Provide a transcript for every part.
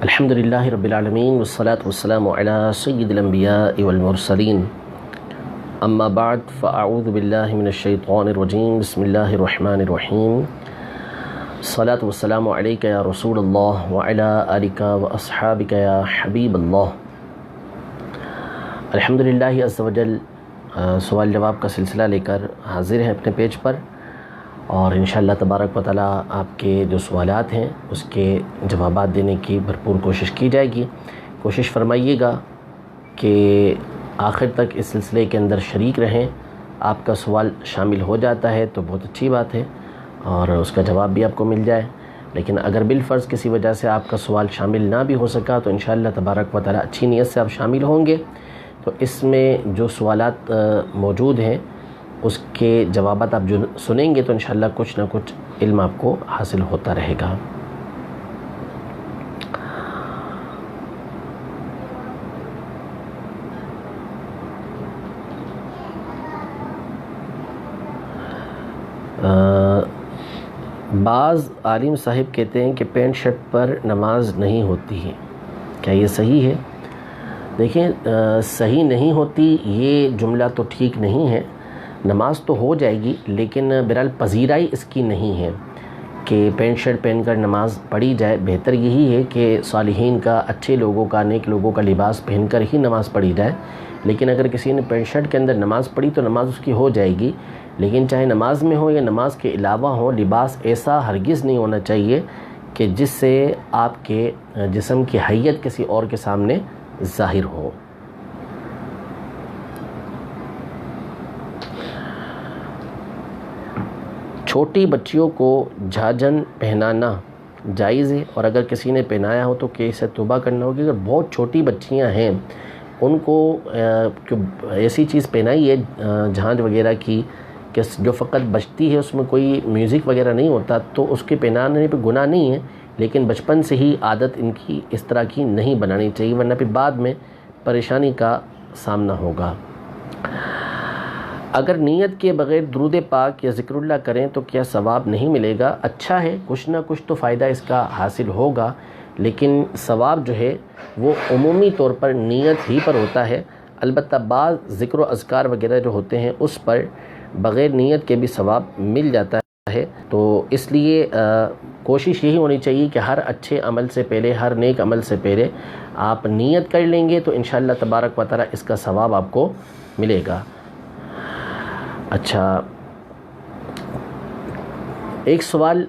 الحمدللہ رب العالمین والصلاة والسلام علی سید الانبیاء والمرسلین اما بعد فاعوذ باللہ من الشیطان الرجیم بسم اللہ الرحمن الرحیم الصلاة والسلام علیک یا رسول اللہ وعلی آلک واصحابک یا حبیب اللہ۔ الحمدللہ عز وجل سوال جواب کا سلسلہ لے کر حاضر ہیں اپنے پیج پر، اور انشاءاللہ تبارک و تعالیٰ آپ کے جو سوالات ہیں اس کے جوابات دینے کی بھرپور کوشش کی جائے گی۔ کوشش فرمائیے گا کہ آخر تک اس سلسلے کے اندر شریک رہیں۔ آپ کا سوال شامل ہو جاتا ہے تو بہت اچھی بات ہے اور اس کا جواب بھی آپ کو مل جائے، لیکن اگر بالفرض کسی وجہ سے آپ کا سوال شامل نہ بھی ہو سکا تو انشاءاللہ تبارک و تعالیٰ اچھی نیت سے آپ شامل ہوں گے تو اس میں جو سوالات موجود ہیں اس کے جوابات آپ جو سنیں گے تو انشاءاللہ کچھ نہ کچھ علم آپ کو حاصل ہوتا رہے گا۔ بعض عالم صاحب کہتے ہیں کہ پینٹ شرٹ پر نماز نہیں ہوتی ہے، کیا یہ صحیح ہے؟ دیکھیں، صحیح نہیں ہوتی یہ جملہ تو ٹھیک نہیں ہے۔ نماز تو ہو جائے گی لیکن بہرحال پذیرائی اس کی نہیں ہے کہ پینٹ شرٹ پہن کر نماز پڑھی جائے۔ بہتر یہی ہے کہ صالحین کا، اچھے لوگوں کا، نیک لوگوں کا لباس پہن کر ہی نماز پڑھی جائے۔ لیکن اگر کسی نے پینٹ شرٹ کے اندر نماز پڑھی تو نماز اس کی ہو جائے گی، لیکن چاہے نماز میں ہو یا نماز کے علاوہ ہو، لباس ایسا ہرگز نہیں ہونا چاہیے کہ جس سے آپ کے جسم کی حیت کسی اور کے سامنے ظاہر ہو۔ چھوٹی بچیوں کو جھاجن پہنانا جائز ہے، اور اگر کسی نے پہنایا ہو تو کیسے توبہ کرنا ہوگی۔ اگر بہت چھوٹی بچیاں ہیں ان کو ایسی چیز پہنائی ہے جھانج وغیرہ کی کہ جو فقط بجتی ہے، اس میں کوئی میوزک وغیرہ نہیں ہوتا، تو اس کے پہنانے پہ گناہ نہیں ہے، لیکن بچپن سے ہی عادت ان کی اس طرح کی نہیں بنانی چاہیے، ورنہ پھر بعد میں پریشانی کا سامنا ہوگا۔ اگر نیت کے بغیر درود پاک یا ذکر اللہ کریں تو کیا ثواب نہیں ملے گا؟ اچھا ہے، کچھ نہ کچھ تو فائدہ اس کا حاصل ہوگا، لیکن ثواب جو ہے وہ عمومی طور پر نیت ہی پر ہوتا ہے۔ البتہ بعض ذکر و اذکار وغیرہ جو ہوتے ہیں اس پر بغیر نیت کے بھی ثواب مل جاتا ہے، تو اس لیے کوشش یہی ہونی چاہیے کہ ہر اچھے عمل سے پہلے، ہر نیک عمل سے پہلے آپ نیت کر لیں گے تو انشاءاللہ تبارک و تعالیٰ اس کا ثواب آپ کو ملے گا۔ اچھا، ایک سوال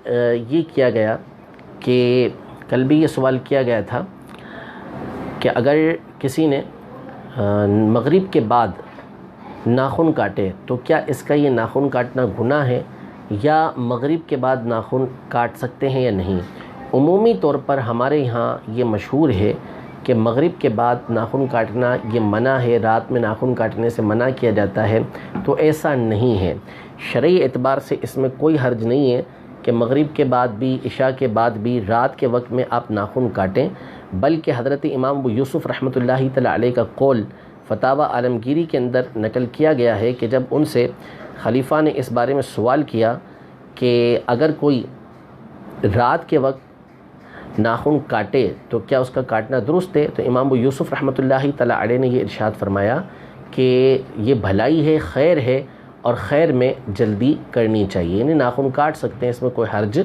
یہ کیا گیا کہ کل بھی یہ سوال کیا گیا تھا کہ اگر کسی نے مغرب کے بعد ناخن کاٹے تو کیا اس کا یہ ناخن کاٹنا گناہ ہے، یا مغرب کے بعد ناخن کاٹ سکتے ہیں یا نہیں؟ عمومی طور پر ہمارے یہاں یہ مشہور ہے کہ مغرب کے بعد ناخن کاٹنا یہ منع ہے، رات میں ناخن کاٹنے سے منع کیا جاتا ہے، تو ایسا نہیں ہے۔ شرعی اعتبار سے اس میں کوئی حرج نہیں ہے کہ مغرب کے بعد بھی، عشاء کے بعد بھی، رات کے وقت میں آپ ناخن کاٹیں، بلکہ حضرت امام ابو یوسف رحمۃ اللہ تعالیٰ علیہ کا قول فتاوی عالمگیری کے اندر نقل کیا گیا ہے کہ جب ان سے خلیفہ نے اس بارے میں سوال کیا کہ اگر کوئی رات کے وقت ناخن کاٹے تو کیا اس کا کاٹنا درست ہے، تو امام ابو یوسف رحمۃ اللہ تعالیٰ علیہ نے یہ ارشاد فرمایا کہ یہ بھلائی ہے، خیر ہے، اور خیر میں جلدی کرنی چاہیے، یعنی ناخن کاٹ سکتے ہیں، اس میں کوئی حرج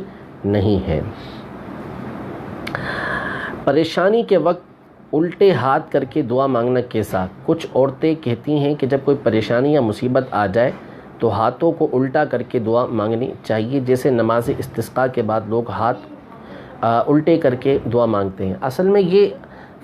نہیں ہے۔ پریشانی کے وقت الٹے ہاتھ کر کے دعا مانگنا کیسا؟ کچھ عورتیں کہتی ہیں کہ جب کوئی پریشانی یا مصیبت آ جائے تو ہاتھوں کو الٹا کر کے دعا مانگنی چاہیے، جیسے نماز استسقاء کے بعد لوگ ہاتھ الٹے کر کے دعا مانگتے ہیں۔ اصل میں یہ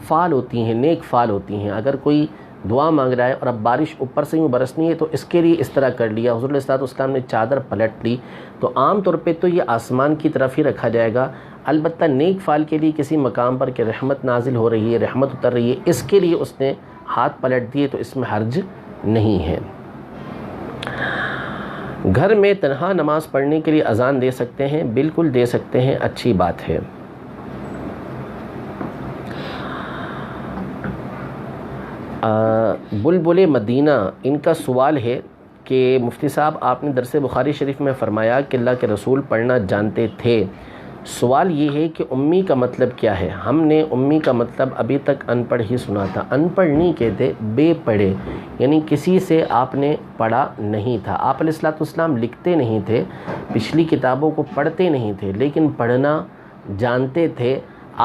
فعال ہوتی ہیں، نیک فعال ہوتی ہیں۔ اگر کوئی دعا مانگ رہا ہے اور اب بارش اوپر سے یوں برسنی ہے تو اس کے لیے اس طرح کر لیا، حضور علیہ السلام نے چادر پلٹ لی، تو عام طور پہ تو یہ آسمان کی طرف ہی رکھا جائے گا۔ البتہ نیک فعل کے لیے کسی مقام پر کہ رحمت نازل ہو رہی ہے، رحمت اتر رہی ہے، اس کے لیے اس نے ہاتھ پلٹ دیے تو اس میں حرج نہیں ہے۔ گھر میں تنہا نماز پڑھنے کے لیے اذان دے سکتے ہیں؟ بالکل دے سکتے ہیں، اچھی بات ہے۔ بلبل مدینہ ان کا سوال ہے کہ مفتی صاحب آپ نے درس بخاری شریف میں فرمایا کہ اللہ کے رسول پڑھنا جانتے تھے، سوال یہ ہے کہ امی کا مطلب کیا ہے؟ ہم نے امی کا مطلب ابھی تک ان پڑھ ہی سنا تھا۔ ان پڑھ نہیں کہتے، بے پڑھے، یعنی کسی سے آپ نے پڑھا نہیں تھا۔ آپ علیہ الصلوۃ والسلام لکھتے نہیں تھے، پچھلی کتابوں کو پڑھتے نہیں تھے، لیکن پڑھنا جانتے تھے۔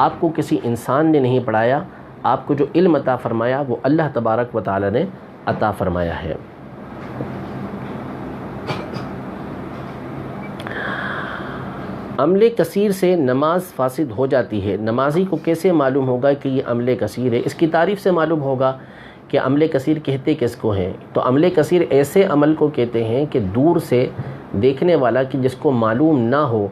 آپ کو کسی انسان نے نہیں پڑھایا، آپ کو جو علم عطا فرمایا وہ اللہ تبارک و تعالی نے عطا فرمایا ہے۔ عمل کثیر سے نماز فاسد ہو جاتی ہے، نمازی کو کیسے معلوم ہوگا کہ یہ عمل کثیر ہے؟ اس کی تعریف سے معلوم ہوگا کہ عمل کثیر کہتے کس کو ہیں۔ تو عمل کثیر ایسے عمل کو کہتے ہیں کہ دور سے دیکھنے والا کہ جس کو معلوم نہ ہو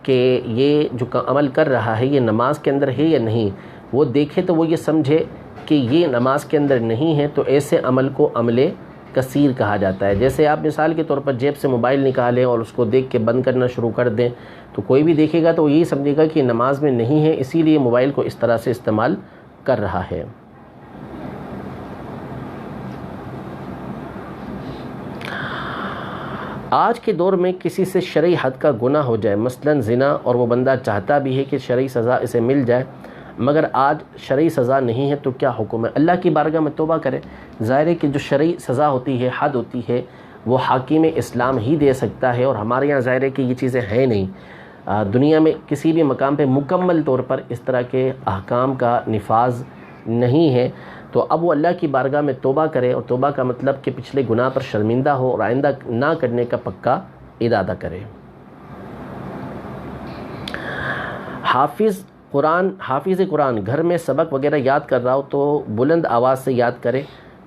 کہ یہ جو عمل کر رہا ہے یہ نماز کے اندر ہے یا نہیں، وہ دیکھے تو وہ یہ سمجھے کہ یہ نماز کے اندر نہیں ہے، تو ایسے عمل کو عمل کثیر کہا جاتا ہے۔ جیسے آپ مثال کے طور پر جیب سے موبائل نکالیں اور اس کو دیکھ کے بند کرنا شروع کر دیں، تو کوئی بھی دیکھے گا تو وہ یہی سمجھے گا کہ نماز میں نہیں ہے، اسی لیے موبائل کو اس طرح سے استعمال کر رہا ہے۔ آج کے دور میں کسی سے شرعی حد کا گناہ ہو جائے، مثلا زنا، اور وہ بندہ چاہتا بھی ہے کہ شرعی سزا اسے مل جائے، مگر آج شرعی سزا نہیں ہے، تو کیا حکم ہے؟ اللہ کی بارگاہ میں توبہ کرے۔ ظاہر ہے کہ جو شرعی سزا ہوتی ہے، حد ہوتی ہے، وہ حاکم اسلام ہی دے سکتا ہے، اور ہمارے یہاں ظاہر ہے کہ یہ چیزیں ہیں نہیں۔ دنیا میں کسی بھی مقام پہ مکمل طور پر اس طرح کے احکام کا نفاذ نہیں ہے، تو اب وہ اللہ کی بارگاہ میں توبہ کرے، اور توبہ کا مطلب کہ پچھلے گناہ پر شرمندہ ہو اور آئندہ نہ کرنے کا پکا ارادہ کرے۔ حافظ قرآن گھر میں سبق وغیرہ یاد کر رہا ہو تو بلند آواز سے یاد کرے،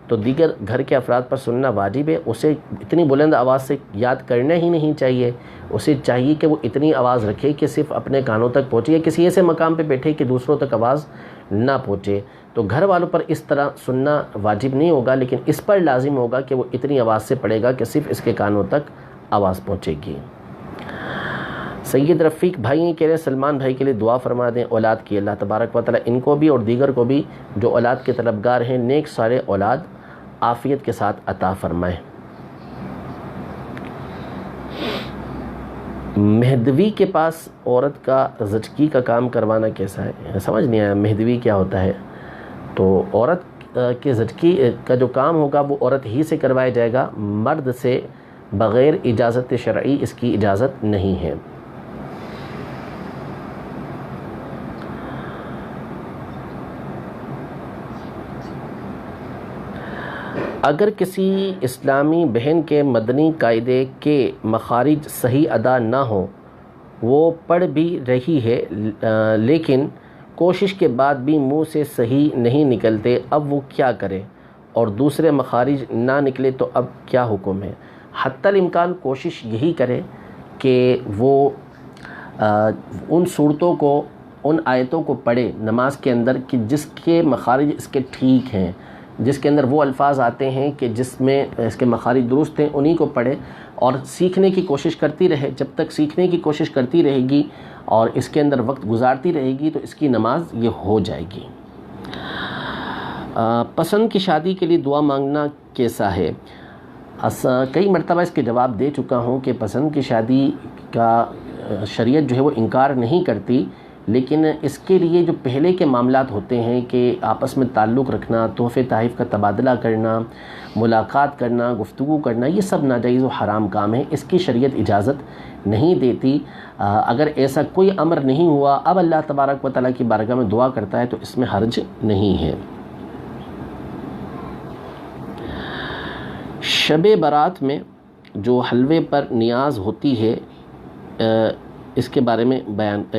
تو دیگر گھر کے افراد پر سننا واجب ہے۔ اسے اتنی بلند آواز سے یاد کرنا ہی نہیں چاہیے، اسے چاہیے کہ وہ اتنی آواز رکھے کہ صرف اپنے کانوں تک پہنچے، یا کسی ایسے مقام پہ بیٹھے کہ دوسروں تک آواز نہ پہنچے۔ تو گھر والوں پر اس طرح سننا واجب نہیں ہوگا، لیکن اس پر لازم ہوگا کہ وہ اتنی آواز سے پڑھے گا کہ صرف اس کے کانوں تک آواز پہنچے گی۔ سید رفیق بھائی کہہ رہے ہیں سلمان بھائی کے لیے دعا فرما دیں اولاد کی، اللہ تبارک و تعالی ان کو بھی اور دیگر کو بھی جو اولاد کے طلبگار ہیں نیک سارے اولاد عافیت کے ساتھ عطا فرمائے۔ مہدوی کے پاس عورت کا زچگی کا کام کروانا کیسا ہے؟ سمجھ نہیں آیا مہدوی کیا ہوتا ہے؟ تو عورت کے زچگی کا جو کام ہوگا وہ عورت ہی سے کروایا جائے گا، مرد سے بغیر اجازت شرعی اس کی اجازت نہیں ہے۔ اگر کسی اسلامی بہن کے مدنی قاعدے کے مخارج صحیح ادا نہ ہوں، وہ پڑھ بھی رہی ہے لیکن کوشش کے بعد بھی منہ سے صحیح نہیں نکلتے، اب وہ کیا کرے؟ اور دوسرے مخارج نہ نکلے تو اب کیا حکم ہے؟ حتی الامکان کوشش یہی کرے کہ وہ ان صورتوں کو، ان آیتوں کو پڑھے نماز کے اندر کہ جس کے مخارج اس کے ٹھیک ہیں، جس کے اندر وہ الفاظ آتے ہیں کہ جس میں اس کے مخارج درست ہیں، انہی کو پڑھے، اور سیکھنے کی کوشش کرتی رہے۔ جب تک سیکھنے کی کوشش کرتی رہے گی اور اس کے اندر وقت گزارتی رہے گی تو اس کی نماز یہ ہو جائے گی۔ پسند کی شادی کے لیے دعا مانگنا کیسا ہے؟ کئی مرتبہ اس کے جواب دے چکا ہوں کہ پسند کی شادی کا شریعت جو ہے وہ انکار نہیں کرتی، لیکن اس کے لیے جو پہلے کے معاملات ہوتے ہیں کہ آپس میں تعلق رکھنا، تحفے تحائف کا تبادلہ کرنا، ملاقات کرنا، گفتگو کرنا، یہ سب ناجائز و حرام کام ہے، اس کی شریعت اجازت نہیں دیتی۔ اگر ایسا کوئی امر نہیں ہوا، اب اللہ تبارک و تعالیٰ کی بارگاہ میں دعا کرتا ہے تو اس میں حرج نہیں ہے۔ شب برات میں جو حلوے پر نیاز ہوتی ہے اس کے بارے میں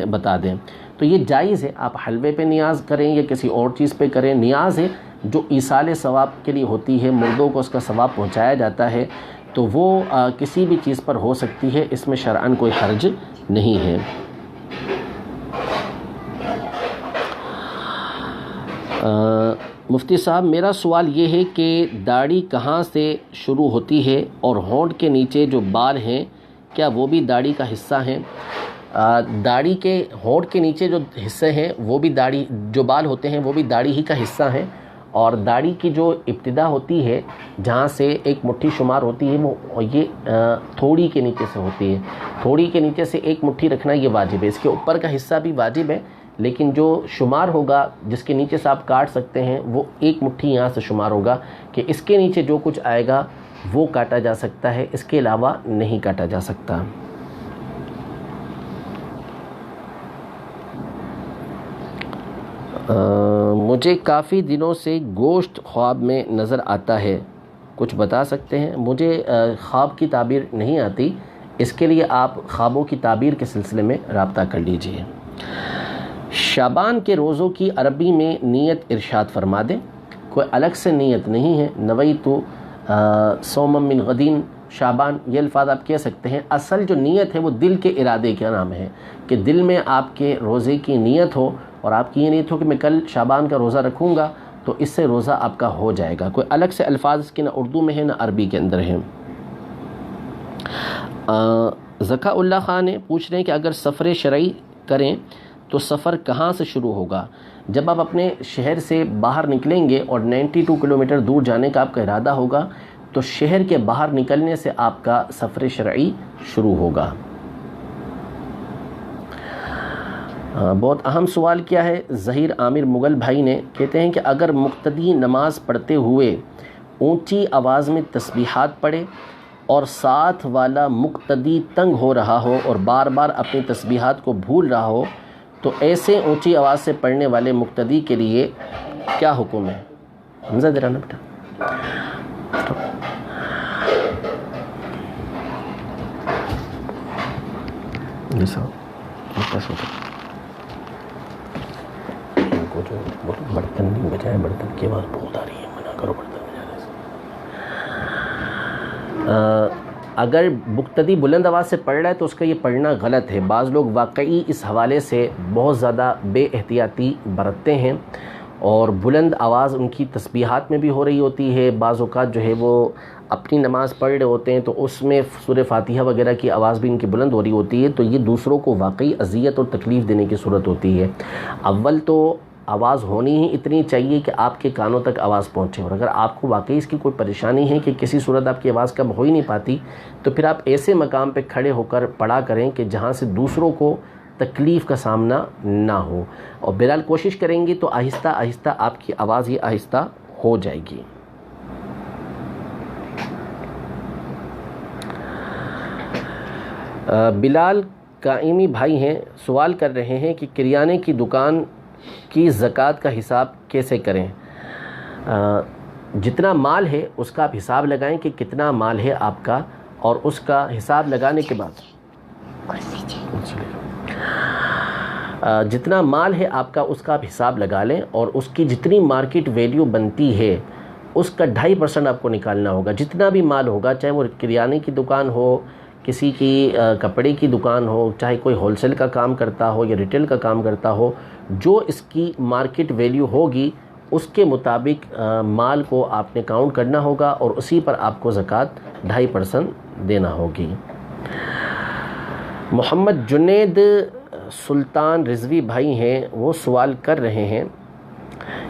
بتا دیں۔ تو یہ جائز ہے، آپ حلوے پہ نیاز کریں یا کسی اور چیز پہ کریں، نیاز ہے جو ایصال ثواب کے لیے ہوتی ہے، مردوں کو اس کا ثواب پہنچایا جاتا ہے، تو وہ کسی بھی چیز پر ہو سکتی ہے، اس میں شرعاً کوئی حرج نہیں ہے۔ مفتی صاحب میرا سوال یہ ہے کہ داڑھی کہاں سے شروع ہوتی ہے اور ہونٹ کے نیچے جو بال ہیں کیا وہ بھی داڑھی کا حصہ ہیں؟ داڑھی کے ہونٹ کے نیچے جو حصے ہیں وہ بھی داڑھی، جو بال ہوتے ہیں وہ بھی داڑھی ہی کا حصہ ہیں، اور داڑھی کی جو ابتدا ہوتی ہے جہاں سے ایک مٹھی شمار ہوتی ہے وہ یہ تھوڑی کے نیچے سے ہوتی ہے. تھوڑی کے نیچے سے ایک مٹھی رکھنا یہ واجب ہے. اس کے اوپر کا حصہ بھی واجب ہے لیکن جو شمار ہوگا جس کے نیچے سے آپ کاٹ سکتے ہیں وہ ایک مٹھی یہاں سے شمار ہوگا کہ اس کے نیچے جو کچھ آئے گا وہ کاٹا جا سکتا ہے, اس کے علاوہ نہیں کاٹا جا سکتا. مجھے کافی دنوں سے گوشت خواب میں نظر آتا ہے, کچھ بتا سکتے ہیں؟ مجھے خواب کی تعبیر نہیں آتی, اس کے لیے آپ خوابوں کی تعبیر کے سلسلے میں رابطہ کر لیجئے. شعبان کے روزوں کی عربی میں نیت ارشاد فرما دیں. کوئی الگ سے نیت نہیں ہے. نویت صوم من غدین شعبان, یہ الفاظ آپ کہہ سکتے ہیں. اصل جو نیت ہے وہ دل کے ارادے کا نام ہے کہ دل میں آپ کے روزے کی نیت ہو اور آپ کی یہ نیت ہو کہ میں کل شعبان کا روزہ رکھوں گا, تو اس سے روزہ آپ کا ہو جائے گا. کوئی الگ سے الفاظ اس کے نہ اردو میں ہے نہ عربی کے اندر ہے. ذکا اللہ خان نے پوچھ رہے ہیں کہ اگر سفر شرعی کریں تو سفر کہاں سے شروع ہوگا؟ جب آپ اپنے شہر سے باہر نکلیں گے اور 92 کلومیٹر دور جانے کا آپ کا ارادہ ہوگا تو شہر کے باہر نکلنے سے آپ کا سفر شرعی شروع ہوگا. بہت اہم سوال کیا ہے ظہیر عامر مغل بھائی نے, کہتے ہیں کہ اگر مقتدی نماز پڑھتے ہوئے اونچی آواز میں تسبیحات پڑھے اور ساتھ والا مقتدی تنگ ہو رہا ہو اور بار بار اپنی تسبیحات کو بھول رہا ہو تو ایسے اونچی آواز سے پڑھنے والے مقتدی کے لیے کیا حکم ہے؟ حمزہ درانا بیٹا برتن نہیں بجائے, برتن کی آواز بہت آ رہی ہے, منع کرو برتن بجانے سے. اگر مقتدی بلند آواز سے پڑھ رہا ہے تو اس کا یہ پڑھنا غلط ہے. بعض لوگ واقعی اس حوالے سے بہت زیادہ بے احتیاطی برتتے ہیں اور بلند آواز ان کی تسبیحات میں بھی ہو رہی ہوتی ہے. بعض اوقات جو ہے وہ اپنی نماز پڑھ رہے ہوتے ہیں تو اس میں سورہ فاتحہ وغیرہ کی آواز بھی ان کی بلند ہو رہی ہوتی ہے, تو یہ دوسروں کو واقعی اذیت اور تکلیف دینے کی صورت ہوتی ہے. اول تو آواز ہونی ہی اتنی چاہیے کہ آپ کے کانوں تک آواز پہنچے, اور اگر آپ کو واقعی اس کی کوئی پریشانی ہے کہ کسی صورت آپ کی آواز کم ہو ہی نہیں پاتی تو پھر آپ ایسے مقام پہ کھڑے ہو کر پڑھا کریں کہ جہاں سے دوسروں کو تکلیف کا سامنا نہ ہو, اور بہرحال کوشش کریں گی تو آہستہ آہستہ آپ کی آواز یہ آہستہ ہو جائے گی. بلال قائمی بھائی ہیں, سوال کر رہے ہیں کہ کریانے کی دکان کی زکوٰۃ کا حساب کیسے کریں؟ جتنا مال ہے اس کا آپ حساب لگائیں کہ کتنا مال ہے آپ کا, اور اس کا حساب لگانے کے بعد جتنا مال ہے آپ کا اس کا آپ حساب لگا لیں, اور اس کی جتنی مارکیٹ ویلیو بنتی ہے اس کا 2.5% آپ کو نکالنا ہوگا. جتنا بھی مال ہوگا, چاہے وہ کریانے کی دکان ہو, کسی کی کپڑے کی دکان ہو, چاہے کوئی ہول سیل کا کام کرتا ہو یا ریٹیل کا کام کرتا ہو, جو اس کی مارکیٹ ویلیو ہوگی اس کے مطابق مال کو آپ نے کاؤنٹ کرنا ہوگا اور اسی پر آپ کو زکوٰۃ 2.5% دینا ہوگی. محمد جنید سلطان رضوی بھائی ہیں, وہ سوال کر رہے ہیں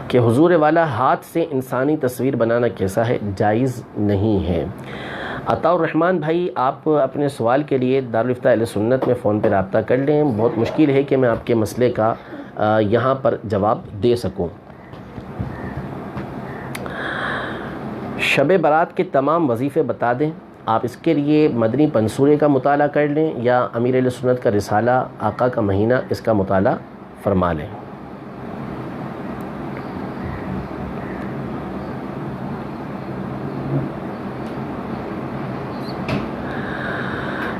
کہ حضور والا ہاتھ سے انسانی تصویر بنانا کیسا ہے؟ جائز نہیں ہے. عطاء الرحمن بھائی, آپ اپنے سوال کے لیے دارالفتہ اہل سنت میں فون پہ رابطہ کر لیں. بہت مشکل ہے کہ میں آپ کے مسئلے کا یہاں پر جواب دے سکوں. شب برات کے تمام وظیفے بتا دیں. آپ اس کے لیے مدنی پنصورے کا مطالعہ کر لیں یا امیر اہل سنت کا رسالہ آقا کا مہینہ, اس کا مطالعہ فرما لیں.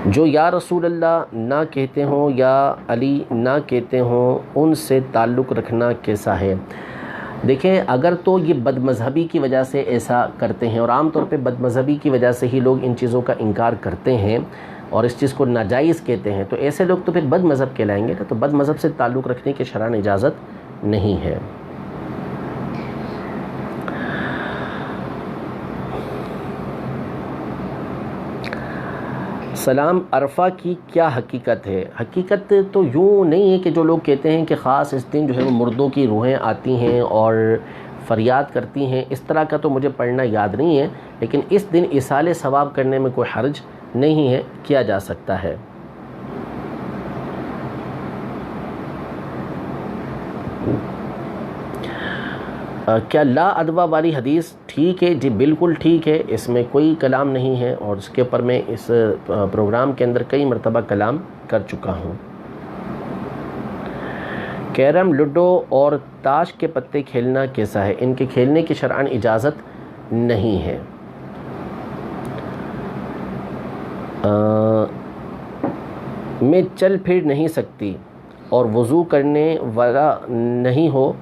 جو یا رسول اللہ نہ کہتے ہوں یا علی نہ کہتے ہوں ان سے تعلق رکھنا کیسا ہے؟ دیکھیں, اگر تو یہ بد مذہبی کی وجہ سے ایسا کرتے ہیں, اور عام طور پہ بد مذہبی کی وجہ سے ہی لوگ ان چیزوں کا انکار کرتے ہیں اور اس چیز کو ناجائز کہتے ہیں, تو ایسے لوگ تو پھر بد مذہب کہلائیں گے. تو بد مذہب سے تعلق رکھنے کی شرعاً اجازت نہیں ہے. سلام, عرفہ کی کیا حقیقت ہے؟ حقیقت تو یوں نہیں ہے کہ جو لوگ کہتے ہیں کہ خاص اس دن جو ہے وہ مردوں کی روحیں آتی ہیں اور فریاد کرتی ہیں، اس طرح کا تو مجھے پڑھنا یاد نہیں ہے، لیکن اس دن ایصال ثواب کرنے میں کوئی حرج نہیں ہے، کیا جا سکتا ہے۔ کیا لا ادوا والی حدیث ٹھیک ہے؟ جی بالکل ٹھیک ہے، اس میں کوئی کلام نہیں ہے، اور اس کے اوپر میں اس پروگرام کے اندر کئی مرتبہ کلام کر چکا ہوں۔ کیرم، لوڈو اور تاش کے پتے کھیلنا کیسا ہے؟ ان کے کھیلنے کی شرعاً اجازت نہیں ہے۔ میں چل پھر نہیں سکتی اور وضو کرنے والا نہیں ہو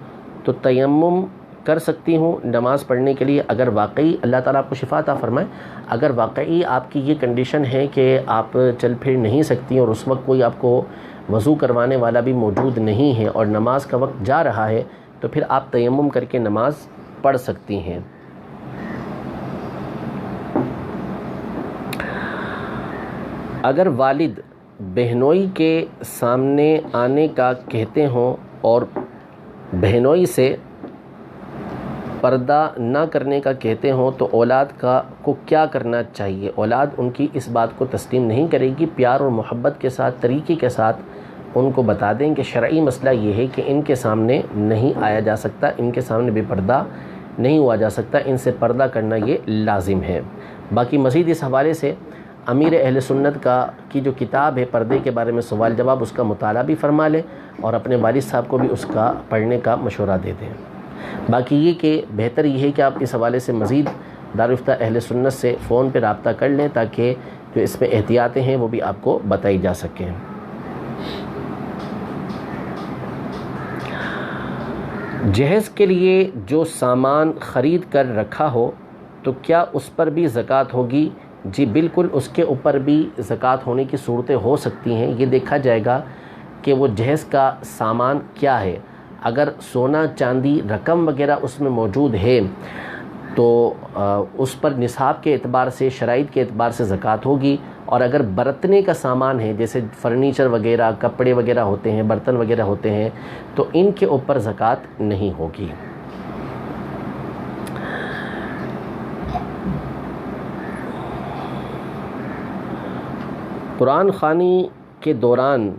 تو تیمم کر سکتی ہوں نماز پڑھنے کے لیے؟ اگر واقعی اللہ تعالیٰ آپ کو شفا عطا فرمائے، اگر واقعی آپ کی یہ کنڈیشن ہے کہ آپ چل پھر نہیں سکتی اور اس وقت کوئی آپ کو وضو کروانے والا بھی موجود نہیں ہے اور نماز کا وقت جا رہا ہے، تو پھر آپ تیمم کر کے نماز پڑھ سکتی ہیں۔ اگر والد بہنوئی کے سامنے آنے کا کہتے ہوں اور بہنوئی سے پردہ نہ کرنے کا کہتے ہوں تو اولاد کو کیا کرنا چاہیے؟ اولاد ان کی اس بات کو تسلیم نہیں کرے گی۔ پیار اور محبت کے ساتھ، طریقے کے ساتھ ان کو بتا دیں کہ شرعی مسئلہ یہ ہے کہ ان کے سامنے نہیں آیا جا سکتا، ان کے سامنے بے پردہ نہیں ہوا جا سکتا، ان سے پردہ کرنا یہ لازم ہے۔ باقی مزید اس حوالے سے امیر اہل سنت کی جو کتاب ہے پردے کے بارے میں سوال جواب، اس کا مطالعہ بھی فرما لیں اور اپنے والد صاحب کو بھی اس کا پڑھنے کا مشورہ دے دیں۔ باقی یہ کہ بہتر یہ ہے کہ آپ اس حوالے سے مزید دارالفتہ اہل سنت سے فون پہ رابطہ کر لیں تاکہ جو اس میں احتیاطیں ہیں وہ بھی آپ کو بتائی جا سکیں۔ جہیز کے لیے جو سامان خرید کر رکھا ہو تو کیا اس پر بھی زکوٰۃ ہوگی؟ جی بالکل، اس کے اوپر بھی زکوٰۃ ہونے کی صورتیں ہو سکتی ہیں۔ یہ دیکھا جائے گا کہ وہ جہیز کا سامان کیا ہے۔ اگر سونا چاندی رقم وغیرہ اس میں موجود ہے تو اس پر نصاب کے اعتبار سے، شرائط کے اعتبار سے زکوٰۃ ہوگی، اور اگر برتنے کا سامان ہے جیسے فرنیچر وغیرہ، کپڑے وغیرہ ہوتے ہیں، برتن وغیرہ ہوتے ہیں، تو ان کے اوپر زکوٰۃ نہیں ہوگی۔ قرآن خوانی کے دوران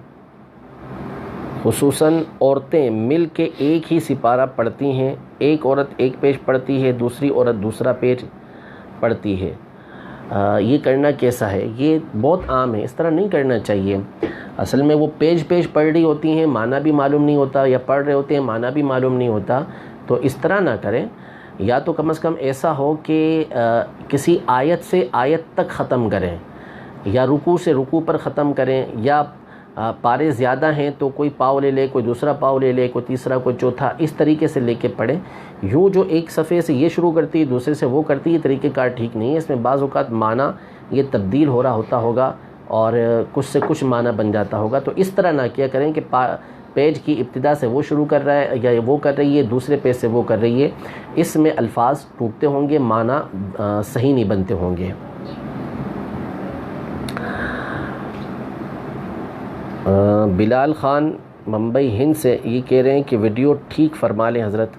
خصوصاً عورتیں مل کے ایک ہی سپارہ پڑھتی ہیں، ایک عورت ایک پیج پڑھتی ہے، دوسری عورت دوسرا پیج پڑھتی ہے، یہ کرنا کیسا ہے؟ یہ بہت عام ہے، اس طرح نہیں کرنا چاہیے۔ اصل میں وہ پیج پڑھ رہی ہوتی ہیں، معنی بھی معلوم نہیں ہوتا، یا پڑھ رہے ہوتے ہیں معنی بھی معلوم نہیں ہوتا، تو اس طرح نہ کریں۔ یا تو کم از کم ایسا ہو کہ کسی آیت سے آیت تک ختم کریں، یا رکوع سے رکوع پر ختم کریں، یا پارے زیادہ ہیں تو کوئی پاؤ لے لے، کوئی دوسرا پاؤ لے لے، کوئی تیسرا، کوئی چوتھا، اس طریقے سے لے کے پڑھیں۔ یوں جو ایک صفحے سے یہ شروع کرتی ہے دوسرے سے وہ کرتی ہے، یہ طریقہ کار ٹھیک نہیں ہے۔ اس میں بعض اوقات معنی یہ تبدیل ہو رہا ہوتا ہوگا اور کچھ سے کچھ معنی بن جاتا ہوگا، تو اس طرح نہ کیا کریں کہ پیج کی ابتدا سے وہ شروع کر رہا ہے یا وہ کر رہی ہے، دوسرے پیج سے وہ کر رہی ہے، اس میں الفاظ ٹوٹتے ہوں گے، معنی صحیح نہیں بنتے ہوں گے۔ بلال خان ممبئی ہند سے یہ کہہ رہے ہیں کہ ویڈیو ٹھیک فرما لیں حضرت۔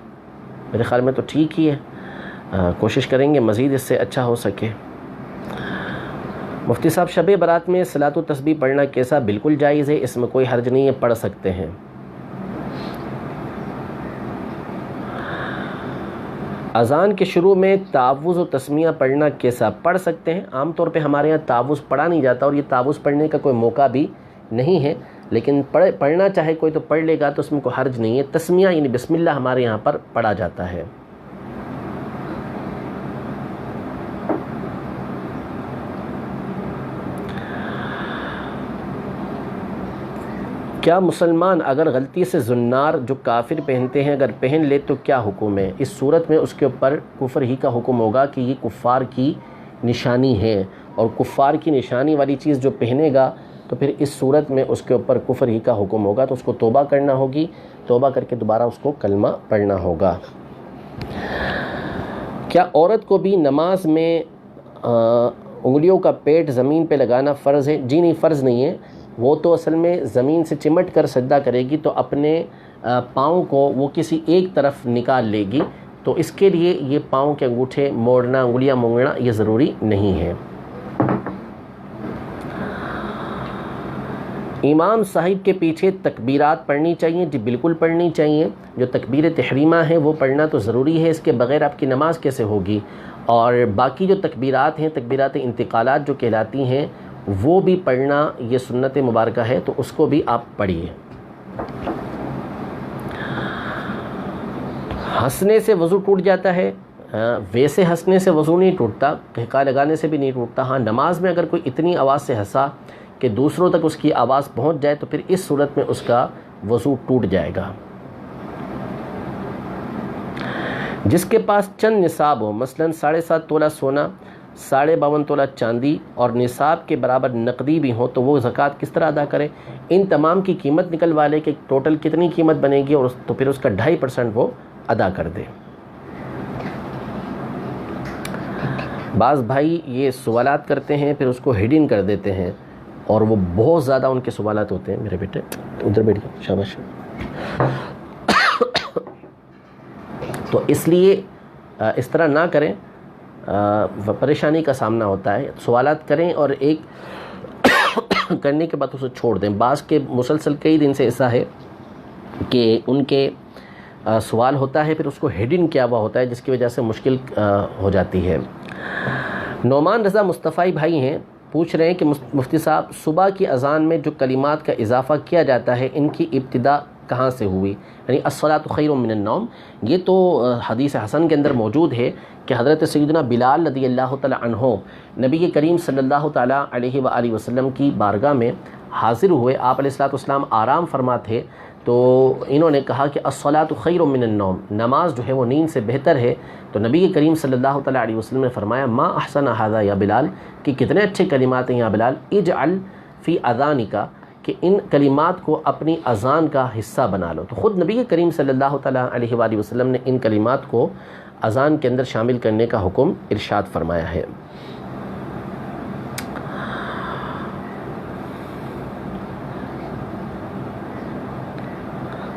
میرے خیال میں تو ٹھیک ہی ہے، کوشش کریں گے مزید اس سے اچھا ہو سکے۔ مفتی صاحب، شب برات میں صلاۃ و تسبیح پڑھنا کیسا؟ بالکل جائز ہے، اس میں کوئی حرج نہیں ہے، پڑھ سکتے ہیں۔ اذان کے شروع میں تعوذ و تسمیہ پڑھنا کیسا؟ پڑھ سکتے ہیں۔ عام طور پہ ہمارے یہاں تعوذ پڑھا نہیں جاتا، اور یہ تعوذ پڑھنے کا کوئی موقع بھی نہیں ہے، لیکن پڑھنا چاہے کوئی تو پڑھ لے گا، تو اس میں کوئی حرج نہیں ہے۔ تسمیہ یعنی بسم اللہ ہمارے یہاں پر پڑھا جاتا ہے۔ کیا مسلمان اگر غلطی سے زنار جو کافر پہنتے ہیں اگر پہن لے تو کیا حکم ہے؟ اس صورت میں اس کے اوپر کفر ہی کا حکم ہوگا کہ یہ کفار کی نشانی ہے، اور کفار کی نشانی والی چیز جو پہنے گا تو پھر اس صورت میں اس کے اوپر کفر ہی کا حکم ہوگا، تو اس کو توبہ کرنا ہوگی، توبہ کر کے دوبارہ اس کو کلمہ پڑھنا ہوگا۔ کیا عورت کو بھی نماز میں انگلیوں کا پیٹ زمین پہ لگانا فرض ہے؟ جی نہیں، فرض نہیں ہے، وہ تو اصل میں زمین سے چمٹ کر سجدہ کرے گی تو اپنے پاؤں کو وہ کسی ایک طرف نکال لے گی، تو اس کے لیے یہ پاؤں کے انگوٹھے موڑنا، انگلیاں موڑنا یہ ضروری نہیں ہے۔ امام صاحب کے پیچھے تکبیرات پڑھنی چاہیے؟ جی بالکل پڑھنی چاہیے۔ جو تکبیر تحریمہ ہے وہ پڑھنا تو ضروری ہے، اس کے بغیر آپ کی نماز کیسے ہوگی؟ اور باقی جو تکبیرات ہیں، تکبیرات انتقالات جو کہلاتی ہیں، وہ بھی پڑھنا یہ سنت مبارکہ ہے، تو اس کو بھی آپ پڑھیے۔ ہنسنے سے وضو ٹوٹ جاتا ہے؟ ویسے ہنسنے سے وضو نہیں ٹوٹتا، قہقہ لگانے سے بھی نہیں ٹوٹتا۔ ہاں، نماز میں اگر کوئی اتنی آواز سے ہنسا کہ دوسروں تک اس کی آواز پہنچ جائے تو پھر اس صورت میں اس کا وضو ٹوٹ جائے گا۔ جس کے پاس چند نصاب ہو، مثلا 7.5 تولہ سونا، 52.5 تولہ چاندی اور نصاب کے برابر نقدی بھی ہوں، تو وہ زکوٰۃ کس طرح ادا کرے؟ ان تمام کی قیمت نکلوا لے کہ ٹوٹل کتنی قیمت بنے گی، اور تو پھر اس کا 2.5% وہ ادا کر دے۔ بعض بھائی یہ سوالات کرتے ہیں پھر اس کو ہڈن کر دیتے ہیں، اور وہ بہت زیادہ ان کے سوالات ہوتے ہیں۔ میرے بیٹے ادھر بیٹھ گئے، شاباش۔ تو اس لیے اس طرح نہ کریں، پریشانی کا سامنا ہوتا ہے۔ سوالات کریں اور ایک کرنے کے بعد اسے چھوڑ دیں۔ بعض کے مسلسل کئی دن سے ایسا ہے کہ ان کے سوال ہوتا ہے، پھر اس کو ہڈن کیا ہوا ہوتا ہے، جس کی وجہ سے مشکل ہو جاتی ہے۔ نعمان رضا مصطفی بھائی ہیں، پوچھ رہے ہیں کہ مفتی صاحب، صبح کی اذان میں جو کلمات کا اضافہ کیا جاتا ہے، ان کی ابتدا کہاں سے ہوئی؟ یعنی الصلاۃ خیر من النوم، یہ تو حدیث حسن کے اندر موجود ہے کہ حضرت سیدنا بلال رضی اللہ تعالی عنہ نبی کریم صلی اللہ تعالی علیہ وآلہ وسلم کی بارگاہ میں حاضر ہوئے۔ آپ علیہ الصلوۃ والسلام آرام فرما تھے، تو انہوں نے کہا کہ الصلاۃ خیر من النوم، نماز جو ہے وہ نیند سے بہتر ہے۔ تو نبی کریم صلی اللہ تعالی علیہ وسلم نے فرمایا ما احسن ھذا یا بلال، کہ کتنے اچھے کلمات ہیں یا بلال، اجعل فی اذانک، کہ ان کلمات کو اپنی اذان کا حصہ بنا لو۔ تو خود نبی کریم صلی اللہ تعالی علیہ وآلہ وسلم نے ان کلمات کو اذان کے اندر شامل کرنے کا حکم ارشاد فرمایا ہے۔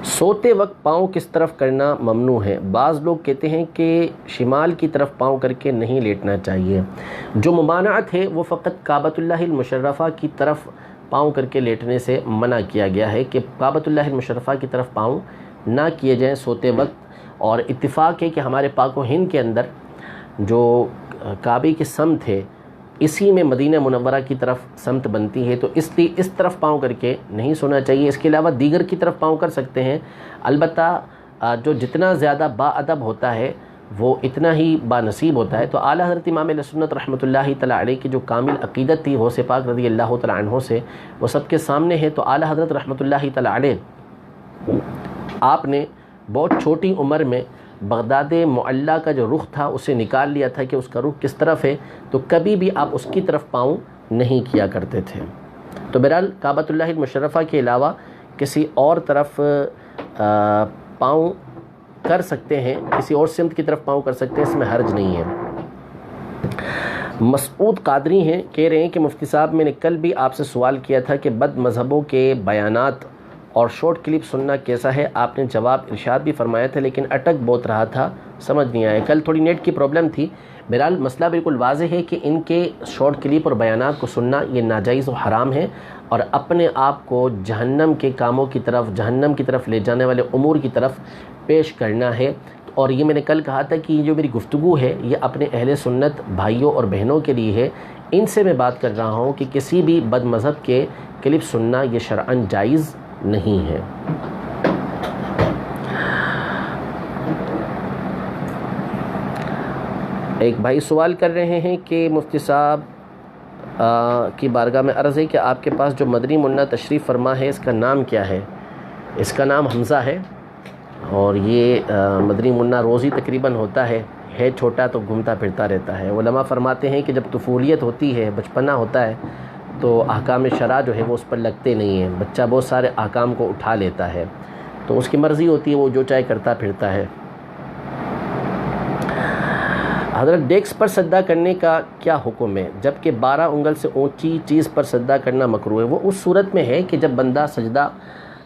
سوتے وقت پاؤں کس طرف کرنا ممنوع ہے؟ بعض لوگ کہتے ہیں کہ شمال کی طرف پاؤں کر کے نہیں لیٹنا چاہیے۔ جو ممانعت ہے وہ فقط کعبۃ اللہ المشرفہ کی طرف پاؤں کر کے لیٹنے سے منع کیا گیا ہے، کہ کعبۃ اللہ المشرفہ کی طرف پاؤں نہ کیے جائیں سوتے وقت۔ اور اتفاق ہے کہ ہمارے پاک و ہند کے اندر جو کعبے کی سمت ہے، اسی میں مدینہ منورہ کی طرف سمت بنتی ہے، تو اس لیے اس طرف پاؤں کر کے نہیں سونا چاہیے۔ اس کے علاوہ دیگر کی طرف پاؤں کر سکتے ہیں، البتہ جو جتنا زیادہ با ادب ہوتا ہے وہ اتنا ہی با نصیب ہوتا ہے۔ تو اعلیٰ حضرت امام اہل سنت رحمۃ اللہ تعالی علیہ کی جو کامل عقیدت تھی غوث پاک رضی اللہ تعالی عنہ سے، وہ سب کے سامنے ہے۔ تو اعلیٰ حضرت رحمۃ اللہ تعالی علیہ آپ نے بہت چھوٹی عمر میں بغداد معلیٰ کا جو رخ تھا اسے نکال لیا تھا کہ اس کا رخ کس طرف ہے، تو کبھی بھی آپ اس کی طرف پاؤں نہیں کیا کرتے تھے۔ تو بہرحال کعبۃ اللہ المشرفہ کے علاوہ کسی اور طرف پاؤں کر سکتے ہیں، کسی اور سمت کی طرف پاؤں کر سکتے ہیں، اس میں حرج نہیں ہے۔ مسعود قادری ہیں، کہہ رہے ہیں کہ مفتی صاحب، میں نے کل بھی آپ سے سوال کیا تھا کہ بد مذہبوں کے بیانات اور شارٹ کلپ سننا کیسا ہے؟ آپ نے جواب ارشاد بھی فرمایا تھا، لیکن اٹک بہت رہا تھا، سمجھ نہیں آیا۔ کل تھوڑی نیٹ کی پرابلم تھی۔ بہرحال مسئلہ بالکل واضح ہے کہ ان کے شارٹ کلپ اور بیانات کو سننا یہ ناجائز و حرام ہے، اور اپنے آپ کو جہنم کے کاموں کی طرف، جہنم کی طرف لے جانے والے امور کی طرف پیش کرنا ہے۔ اور یہ میں نے کل کہا تھا کہ یہ جو میری گفتگو ہے یہ اپنے اہل سنت بھائیوں اور بہنوں کے لیے ہے۔ ان سے میں بات کر رہا ہوں کہ کسی بھی بد مذہب کے کلپ سننا یہ شرعاً جائز نہیں ہے۔ ایک بھائی سوال کر رہے ہیں کہ مفتی صاحب کی بارگاہ میں عرض ہے کہ آپ کے پاس جو مدنی منا تشریف فرما ہے اس کا نام کیا ہے؟ اس کا نام حمزہ ہے، اور یہ مدنی منا روز ہی تقریباً ہوتا ہے چھوٹا تو گھومتا پھرتا رہتا ہے۔ علماء فرماتے ہیں کہ جب طفولیت ہوتی ہے، بچپنا ہوتا ہے، تو احکام شرع جو ہے وہ اس پر لگتے نہیں ہیں، بچہ بہت سارے احکام کو اٹھا لیتا ہے، تو اس کی مرضی ہوتی ہے، وہ جو چاہے کرتا پھرتا ہے۔ حضرت ڈیسک پر سجدہ کرنے کا کیا حکم ہے؟ جبکہ 12 انگل سے اونچی چیز پر سجدہ کرنا مکروہ ہے۔ وہ اس صورت میں ہے کہ جب بندہ سجدہ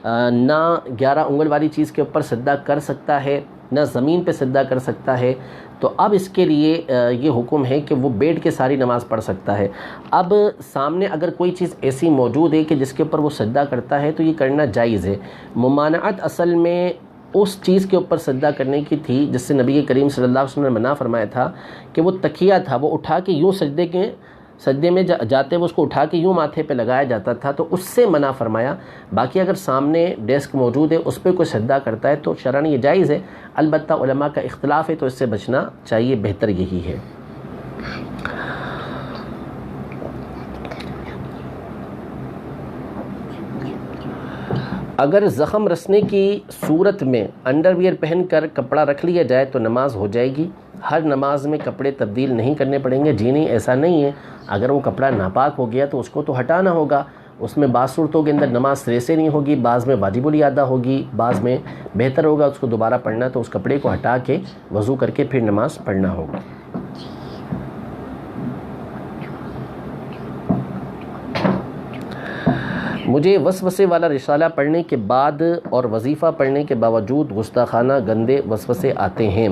نہ 11 انگل والی چیز کے اوپر سجدہ کر سکتا ہے، نہ زمین پہ سجدہ کر سکتا ہے، تو اب اس کے لیے یہ حکم ہے کہ وہ بیٹھ کے ساری نماز پڑھ سکتا ہے۔ اب سامنے اگر کوئی چیز ایسی موجود ہے کہ جس کے اوپر وہ سجدہ کرتا ہے تو یہ کرنا جائز ہے۔ ممانعت اصل میں اس چیز کے اوپر سجدہ کرنے کی تھی جس سے نبی کریم صلی اللہ علیہ وسلم نے منع فرمایا تھا کہ وہ تکیہ تھا، وہ اٹھا کے یوں سجدے میں جاتے وہ اس کو اٹھا کے یوں ماتھے پہ لگایا جاتا تھا، تو اس سے منع فرمایا۔ باقی اگر سامنے ڈیسک موجود ہے اس پہ کوئی سجدہ کرتا ہے تو شرعاً یہ جائز ہے، البتہ علماء کا اختلاف ہے تو اس سے بچنا چاہیے، بہتر یہی ہے۔ اگر زخم رسنے کی صورت میں انڈر ویئر پہن کر کپڑا رکھ لیا جائے تو نماز ہو جائے گی؟ ہر نماز میں کپڑے تبدیل نہیں کرنے پڑیں گے؟ جی نہیں، ایسا نہیں ہے۔ اگر وہ کپڑا ناپاک ہو گیا تو اس کو تو ہٹانا ہوگا، اس میں بعض صورتوں کے اندر نماز سرے سے نہیں ہوگی، بعض میں واجب الادا ہوگی، بعض میں بہتر ہوگا اس کو دوبارہ پڑھنا، تو اس کپڑے کو ہٹا کے وضو کر کے پھر نماز پڑھنا ہوگا۔ مجھے وسوسے والا رسالہ پڑھنے کے بعد اور وظیفہ پڑھنے کے باوجود گستاخانہ گندے وسوسے آتے ہیں،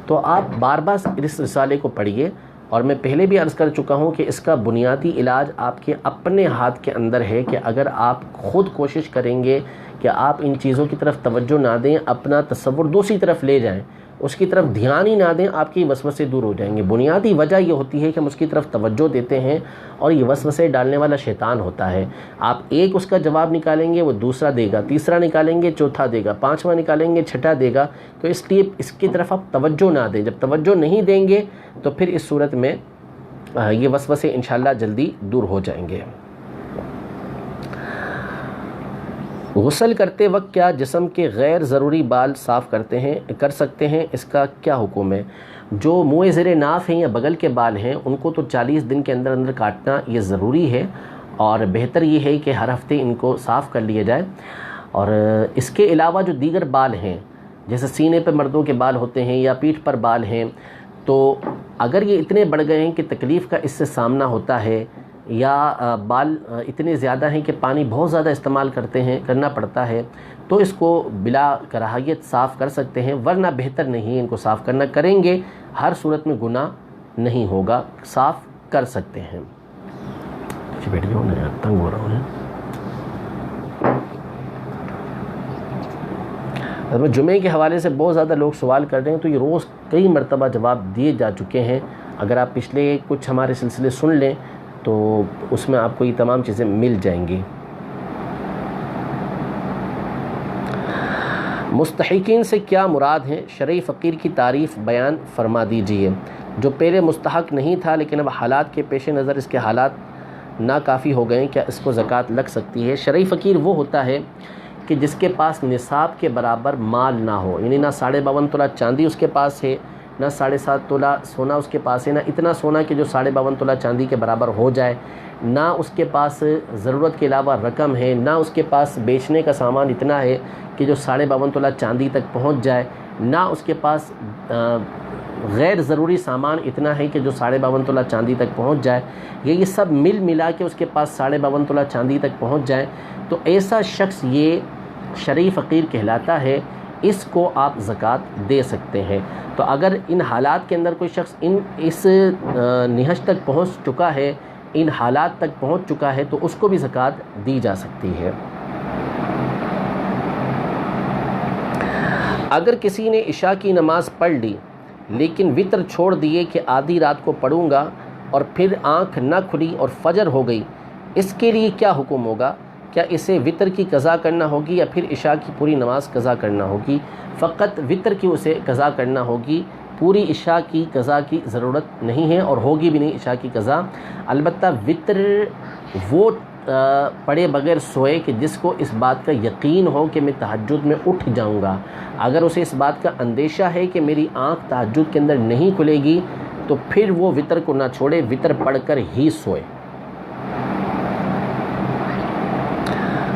تو آپ بار بار اس رسالے کو پڑھیے، اور میں پہلے بھی عرض کر چکا ہوں کہ اس کا بنیادی علاج آپ کے اپنے ہاتھ کے اندر ہے کہ اگر آپ خود کوشش کریں گے کہ آپ ان چیزوں کی طرف توجہ نہ دیں، اپنا تصور دوسری طرف لے جائیں، اس کی طرف دھیان ہی نہ دیں، آپ کی وسوسے دور ہو جائیں گے۔ بنیادی وجہ یہ ہوتی ہے کہ ہم اس کی طرف توجہ دیتے ہیں، اور یہ وسوسے ڈالنے والا شیطان ہوتا ہے۔ آپ ایک اس کا جواب نکالیں گے وہ دوسرا دے گا، تیسرا نکالیں گے چوتھا دے گا، پانچواں نکالیں گے چھٹا دے گا، تو اس لیے اس کی طرف آپ توجہ نہ دیں۔ جب توجہ نہیں دیں گے تو پھر اس صورت میں یہ وسوسے انشاءاللہ جلدی دور ہو جائیں گے۔ غسل کرتے وقت کیا جسم کے غیر ضروری بال صاف کر سکتے ہیں؟ اس کا کیا حکم ہے؟ جو منہ زیر ناف ہیں یا بغل کے بال ہیں ان کو تو 40 دن کے اندر اندر کاٹنا یہ ضروری ہے، اور بہتر یہ ہے کہ ہر ہفتے ان کو صاف کر لیا جائے۔ اور اس کے علاوہ جو دیگر بال ہیں، جیسے سینے پہ مردوں کے بال ہوتے ہیں یا پیٹھ پر بال ہیں، تو اگر یہ اتنے بڑھ گئے ہیں کہ تکلیف کا اس سے سامنا ہوتا ہے، یا بال اتنے زیادہ ہیں کہ پانی بہت زیادہ استعمال کرنا پڑتا ہے، تو اس کو بلا کراہیت صاف کر سکتے ہیں، ورنہ بہتر نہیں ان کو صاف کرنا۔ کریں گے ہر صورت میں گناہ نہیں ہوگا، صاف کر سکتے ہیں۔ تنگ ہو رہا ہوں۔ جمعے کے حوالے سے بہت زیادہ لوگ سوال کر رہے ہیں، تو یہ روز کئی مرتبہ جواب دیے جا چکے ہیں۔ اگر آپ پچھلے کچھ ہمارے سلسلے سن لیں تو اس میں آپ کو یہ تمام چیزیں مل جائیں گی۔ مستحقین سے کیا مراد ہیں؟ شرعی فقیر کی تعریف بیان فرما دیجئے۔ جو پہلے مستحق نہیں تھا لیکن اب حالات کے پیش نظر اس کے حالات ناکافی ہو گئے، کیا اس کو زکوٰۃ لگ سکتی ہے؟ شرعی فقیر وہ ہوتا ہے کہ جس کے پاس نصاب کے برابر مال نہ ہو، یعنی نہ 52.5 تولہ چاندی اس کے پاس ہے، نہ 7.5 تولہ سونا اس کے پاس ہے، نہ اتنا سونا کہ جو 52.5 تولہ چاندی کے برابر ہو جائے، نہ اس کے پاس ضرورت کے علاوہ رقم ہے، نہ اس کے پاس بیچنے کا سامان اتنا ہے کہ جو 52.5 تولہ چاندی تک پہنچ جائے، نہ اس کے پاس غیر ضروری سامان اتنا ہے کہ جو 52.5 تولہ چاندی تک پہنچ جائے، یہ سب مل ملا کے اس کے پاس 52.5 تولہ چاندی تک پہنچ جائے، تو ایسا شخص یہ شرعی فقیر کہلاتا ہے، اس کو آپ زکوٰۃ دے سکتے ہیں۔ تو اگر ان حالات کے اندر کوئی شخص اس نہج تک پہنچ چکا ہے، ان حالات تک پہنچ چکا ہے، تو اس کو بھی زکوٰۃ دی جا سکتی ہے۔ اگر کسی نے عشاء کی نماز پڑھ لی لیکن وتر چھوڑ دیے کہ آدھی رات کو پڑھوں گا، اور پھر آنکھ نہ کھلی اور فجر ہو گئی، اس کے لیے کیا حکم ہوگا؟ کیا اسے وتر کی قضا کرنا ہوگی یا پھر عشاء کی پوری نماز قضا کرنا ہوگی؟ فقط وتر کی اسے قضا کرنا ہوگی، پوری عشاء کی قضا کی ضرورت نہیں ہے، اور ہوگی بھی نہیں عشاء کی قضا۔ البتہ وتر وہ پڑھے بغیر سوئے کہ جس کو اس بات کا یقین ہو کہ میں تہجد میں اٹھ جاؤں گا۔ اگر اسے اس بات کا اندیشہ ہے کہ میری آنکھ تہجد کے اندر نہیں کھلے گی، تو پھر وہ وتر کو نہ چھوڑے، وتر پڑھ کر ہی سوئے۔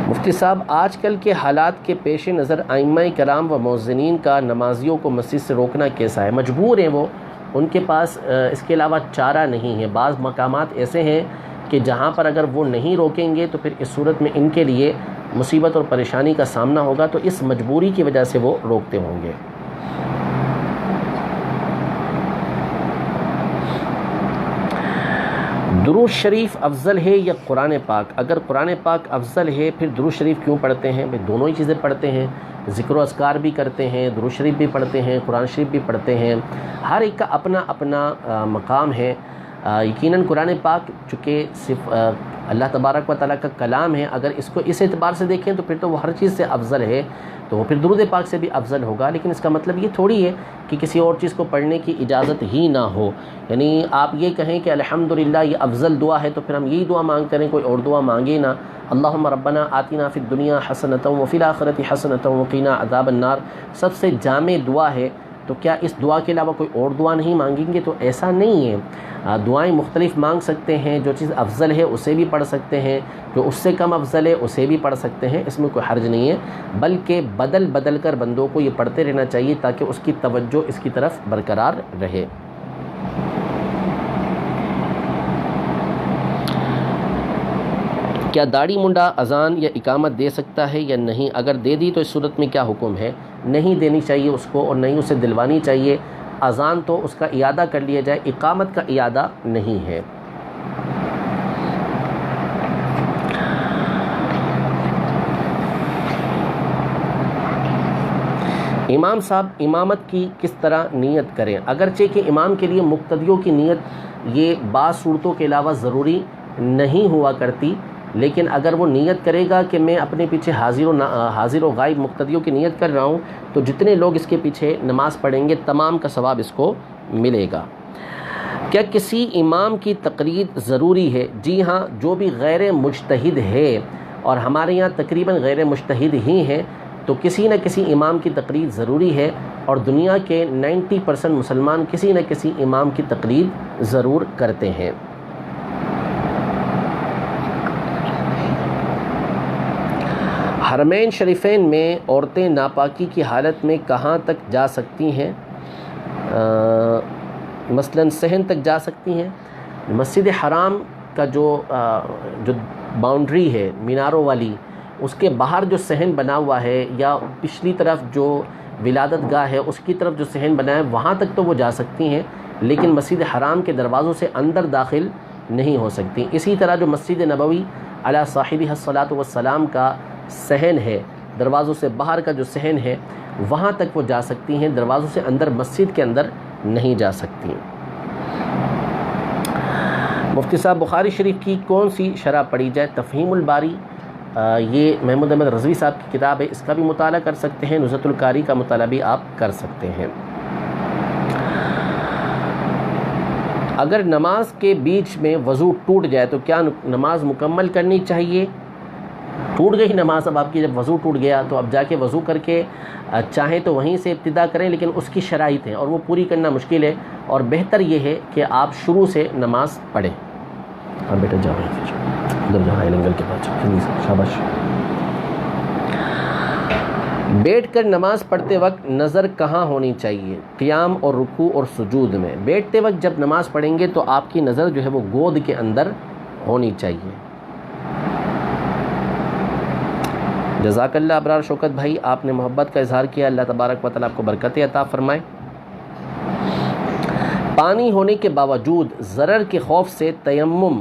مفتی صاحب، آج کل کے حالات کے پیش نظر ائمہ کرام و مؤذنین کا نمازیوں کو مسجد سے روکنا کیسا ہے؟ مجبور ہیں وہ، ان کے پاس اس کے علاوہ چارہ نہیں ہے۔ بعض مقامات ایسے ہیں کہ جہاں پر اگر وہ نہیں روکیں گے تو پھر اس صورت میں ان کے لیے مصیبت اور پریشانی کا سامنا ہوگا، تو اس مجبوری کی وجہ سے وہ روکتے ہوں گے۔ درود شریف افضل ہے یا قرآن پاک؟ اگر قرآن پاک افضل ہے پھر درود شریف کیوں پڑھتے ہیں؟ بھئی دونوں ہی چیزیں پڑھتے ہیں، ذکر و اذکار بھی کرتے ہیں، درود شریف بھی پڑھتے ہیں، قرآن شریف بھی پڑھتے ہیں، ہر ایک کا اپنا اپنا مقام ہے۔ یقیناً قرآن پاک چونکہ صرف اللہ تبارک و تعالیٰ کا کلام ہے، اگر اس کو اس اعتبار سے دیکھیں تو پھر تو وہ ہر چیز سے افضل ہے، تو وہ پھر درود پاک سے بھی افضل ہوگا، لیکن اس کا مطلب یہ تھوڑی ہے کہ کسی اور چیز کو پڑھنے کی اجازت ہی نہ ہو۔ یعنی آپ یہ کہیں کہ الحمدللہ یہ افضل دعا ہے تو پھر ہم یہی دعا مانگتے رہیں، کوئی اور دعا مانگے نہ۔ اللہم ربنا آتنا فی الدنیا حسنۃ وفی الآخرۃ حسنۃ وقنا عذاب النار سب سے جامع دعا ہے، تو کیا اس دعا کے علاوہ کوئی اور دعا نہیں مانگیں گے؟ تو ایسا نہیں ہے، دعائیں مختلف مانگ سکتے ہیں، جو چیز افضل ہے اسے بھی پڑھ سکتے ہیں، جو اس سے کم افضل ہے اسے بھی پڑھ سکتے ہیں، اس میں کوئی حرج نہیں ہے، بلکہ بدل بدل کر بندوں کو یہ پڑھتے رہنا چاہیے تاکہ اس کی توجہ اس کی طرف برقرار رہے۔ کیا داڑھی منڈا اذان یا اقامت دے سکتا ہے یا نہیں؟ اگر دے دی تو اس صورت میں کیا حکم ہے؟ نہیں دینی چاہیے اس کو، اور نہیں اسے دلوانی چاہیے۔ اذان تو اس کا اعادہ کر لیا جائے، اقامت کا اعادہ نہیں ہے۔ امام صاحب امامت کی کس طرح نیت کریں؟ اگرچہ کہ امام کے لیے مقتدیوں کی نیت یہ بعض صورتوں کے علاوہ ضروری نہیں ہوا کرتی، لیکن اگر وہ نیت کرے گا کہ میں اپنے پیچھے حاضر و غائب مقتدیوں کی نیت کر رہا ہوں، تو جتنے لوگ اس کے پیچھے نماز پڑھیں گے تمام کا ثواب اس کو ملے گا۔ کیا کسی امام کی تقلید ضروری ہے؟ جی ہاں، جو بھی غیر مجتہد ہے، اور ہمارے یہاں تقریباً غیر مجتہد ہی ہیں، تو کسی نہ کسی امام کی تقلید ضروری ہے، اور دنیا کے 90% مسلمان کسی نہ کسی امام کی تقلید ضرور کرتے ہیں۔ حرمین شریفین میں عورتیں ناپاکی کی حالت میں کہاں تک جا سکتی ہیں؟ مثلاً صحن تک جا سکتی ہیں۔ مسجد حرام کا جو باؤنڈری ہے میناروں والی، اس کے باہر جو صحن بنا ہوا ہے، یا پچھلی طرف جو ولادت گاہ ہے اس کی طرف جو صحن بنا ہے، وہاں تک تو وہ جا سکتی ہیں، لیکن مسجد حرام کے دروازوں سے اندر داخل نہیں ہو سکتی۔ اسی طرح جو مسجد نبوی علی صاحبہ الصلاۃ والسلام کا صحن ہے، دروازوں سے باہر کا جو صحن ہے، وہاں تک وہ جا سکتی ہیں، دروازوں سے اندر مسجد کے اندر نہیں جا سکتی۔ مفتی صاحب بخاری شریف کی کون سی شرح پڑھی جائے؟ تفہیم الباری، یہ محمود احمد رضوی صاحب کی کتاب ہے، اس کا بھی مطالعہ کر سکتے ہیں، نزہۃ القاری کا مطالعہ بھی آپ کر سکتے ہیں۔ اگر نماز کے بیچ میں وضو ٹوٹ جائے تو کیا نماز مکمل کرنی چاہیے؟ ٹوٹ گئی نماز، اب آپ کی جب وضو ٹوٹ گیا تو اب جا کے وضو کر کے چاہیں تو وہیں سے ابتدا کریں، لیکن اس کی شرائط ہیں اور وہ پوری کرنا مشکل ہے، اور بہتر یہ ہے کہ آپ شروع سے نماز پڑھیں۔ اور بیٹا جاؤ ادھر جاؤ، لنگل کے پاس شاباش۔ بیٹھ کر نماز پڑھتے وقت نظر کہاں ہونی چاہیے؟ قیام اور رکوع اور سجود میں۔ بیٹھتے وقت جب نماز پڑھیں گے تو آپ کی نظر جو ہے وہ گود کے اندر ہونی چاہیے۔ جزاک اللہ ابرار شوکت بھائی، آپ نے محبت کا اظہار کیا، اللہ تبارک و تعالیٰ آپ کو برکت عطا فرمائے۔ پانی ہونے کے باوجود ضرر کے خوف سے تیمم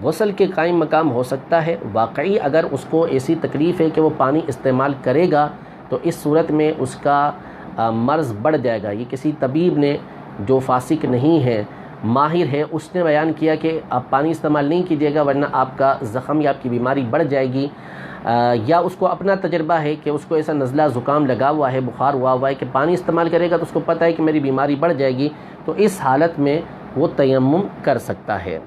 غسل کے قائم مقام ہو سکتا ہے؟ واقعی اگر اس کو ایسی تکلیف ہے کہ وہ پانی استعمال کرے گا تو اس صورت میں اس کا مرض بڑھ جائے گا۔ یہ کسی طبیب نے جو فاسق نہیں ہے، ماہر ہے، اس نے بیان کیا کہ آپ پانی استعمال نہیں کیجیے گا ورنہ آپ کا زخم یا آپ کی بیماری بڑھ جائے گی، یا اس کو اپنا تجربہ ہے کہ اس کو ایسا نزلہ زکام لگا ہوا ہے، بخار ہوا ہے کہ پانی استعمال کرے گا تو اس کو پتہ ہے کہ میری بیماری بڑھ جائے گی، تو اس حالت میں وہ تیمم کر سکتا ہے۔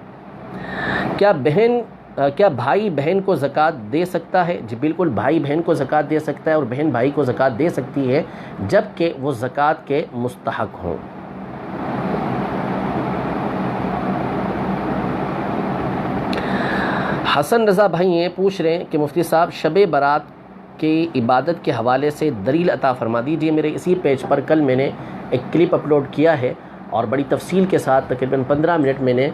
کیا بھائی بہن کو زکوٰۃ دے سکتا ہے؟ جی بالکل، بھائی بہن کو زکوٰۃ دے سکتا ہے اور بہن بھائی کو زکوٰۃ دے سکتی ہے جب کہ وہ زکوٰۃ کے مستحق ہوں۔ حسن رضا بھائی یہ پوچھ رہے ہیں کہ مفتی صاحب شب برات کی عبادت کے حوالے سے دلیل عطا فرما دیجیے۔ میرے اسی پیج پر کل میں نے ایک کلپ اپلوڈ کیا ہے اور بڑی تفصیل کے ساتھ تقریباً 15 منٹ میں نے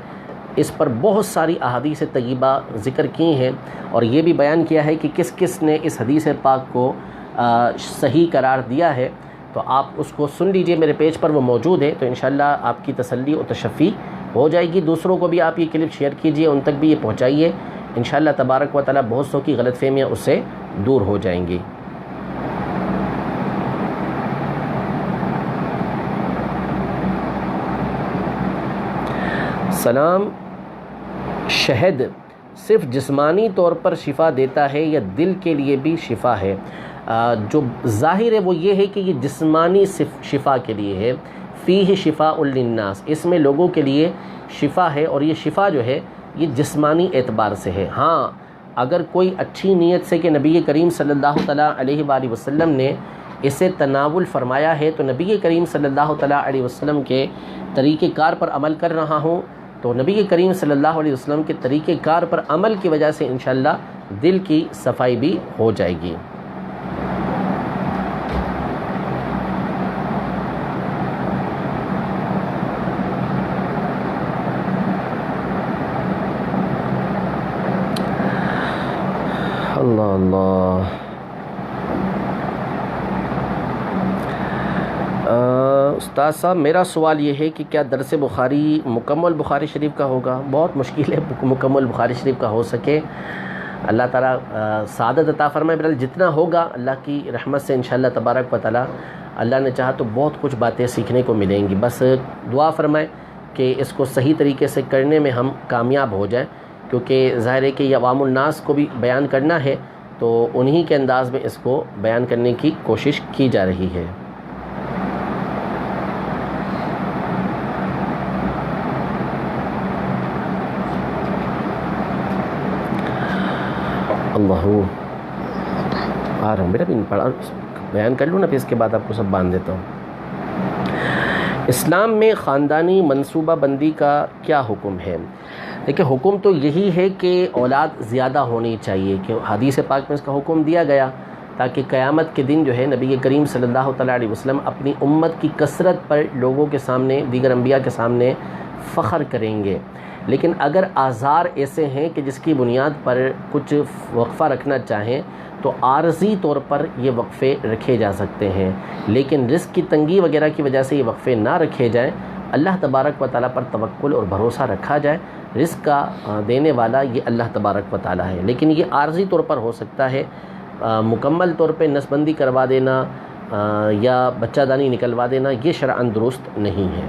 اس پر بہت ساری احادیث طیبہ ذکر کی ہیں اور یہ بھی بیان کیا ہے کہ کس کس نے اس حدیث پاک کو صحیح قرار دیا ہے، تو آپ اس کو سن لیجئے، میرے پیج پر وہ موجود ہے، تو انشاءاللہ آپ کی تسلی و تشفی ہو جائے گی۔ دوسروں کو بھی آپ یہ کلپ شیئر کیجئے، ان تک بھی یہ پہنچائیے، انشاءاللہ تبارک و تعالی بہت سو کی غلط فہمیاں اس سے دور ہو جائیں گی۔ سلام، شہد صرف جسمانی طور پر شفا دیتا ہے یا دل کے لیے بھی شفا ہے؟ جو ظاہر ہے وہ یہ ہے کہ یہ جسمانی شفا کے لیے ہے، فیہ شفاء للناس، اس میں لوگوں کے لیے شفا ہے، اور یہ شفا جو ہے یہ جسمانی اعتبار سے ہے۔ ہاں اگر کوئی اچھی نیت سے کہ نبی کریم صلی اللہ تعالیٰ علیہ وآلہ وسلم نے اسے تناول فرمایا ہے، تو نبی کریم صلی اللہ تعالیٰ علیہ وسلم کے طریقہ کار پر عمل کر رہا ہوں، تو نبی کریم صلی اللہ علیہ وسلم کے طریقہ کار پر عمل کی وجہ سے انشاءاللہ دل کی صفائی بھی ہو جائے گی۔ اللہ اللہ، استاد صاحب میرا سوال یہ ہے کہ کیا درس بخاری مکمل بخاری شریف کا ہوگا؟ بہت مشکل ہے مکمل بخاری شریف کا ہو سکے، اللہ تعالیٰ سعادت عطا فرمائے۔ بہرحال جتنا ہوگا اللہ کی رحمت سے انشاءاللہ تبارک و تعالیٰ، اللہ نے چاہا تو بہت کچھ باتیں سیکھنے کو ملیں گی، بس دعا فرمائے کہ اس کو صحیح طریقے سے کرنے میں ہم کامیاب ہو جائیں، کیونکہ ظاہر ہے کہ یہ عوام الناس کو بھی بیان کرنا ہے، تو انہی کے انداز میں اس کو بیان کرنے کی کوشش کی جا رہی ہے۔ اللہ آ رہا ہوں بیٹا، پڑھا بیان کر لوں نا، پھر اس کے بعد آپ کو سب باندھ دیتا ہوں۔ اسلام میں خاندانی منصوبہ بندی کا کیا حکم ہے؟ دیکھیں حکم تو یہی ہے کہ اولاد زیادہ ہونی چاہیے، کہ حدیث پاک میں اس کا حکم دیا گیا تاکہ قیامت کے دن جو ہے نبی کریم صلی اللہ تعالیٰ علیہ وسلم اپنی امت کی کثرت پر لوگوں کے سامنے، دیگر انبیاء کے سامنے فخر کریں گے۔ لیکن اگر آزار ایسے ہیں کہ جس کی بنیاد پر کچھ وقفہ رکھنا چاہیں تو عارضی طور پر یہ وقفے رکھے جا سکتے ہیں، لیکن رزق کی تنگی وغیرہ کی وجہ سے یہ وقفے نہ رکھے جائیں، اللہ تبارک و تعالیٰ پر توکل اور بھروسہ رکھا جائے۔ رزق کا دینے والا یہ اللہ تبارک و تعالیٰ ہے، لیکن یہ عارضی طور پر ہو سکتا ہے، مکمل طور پہ نسبندی کروا دینا یا بچہ دانی نکلوا دینا یہ شرعاً درست نہیں ہے۔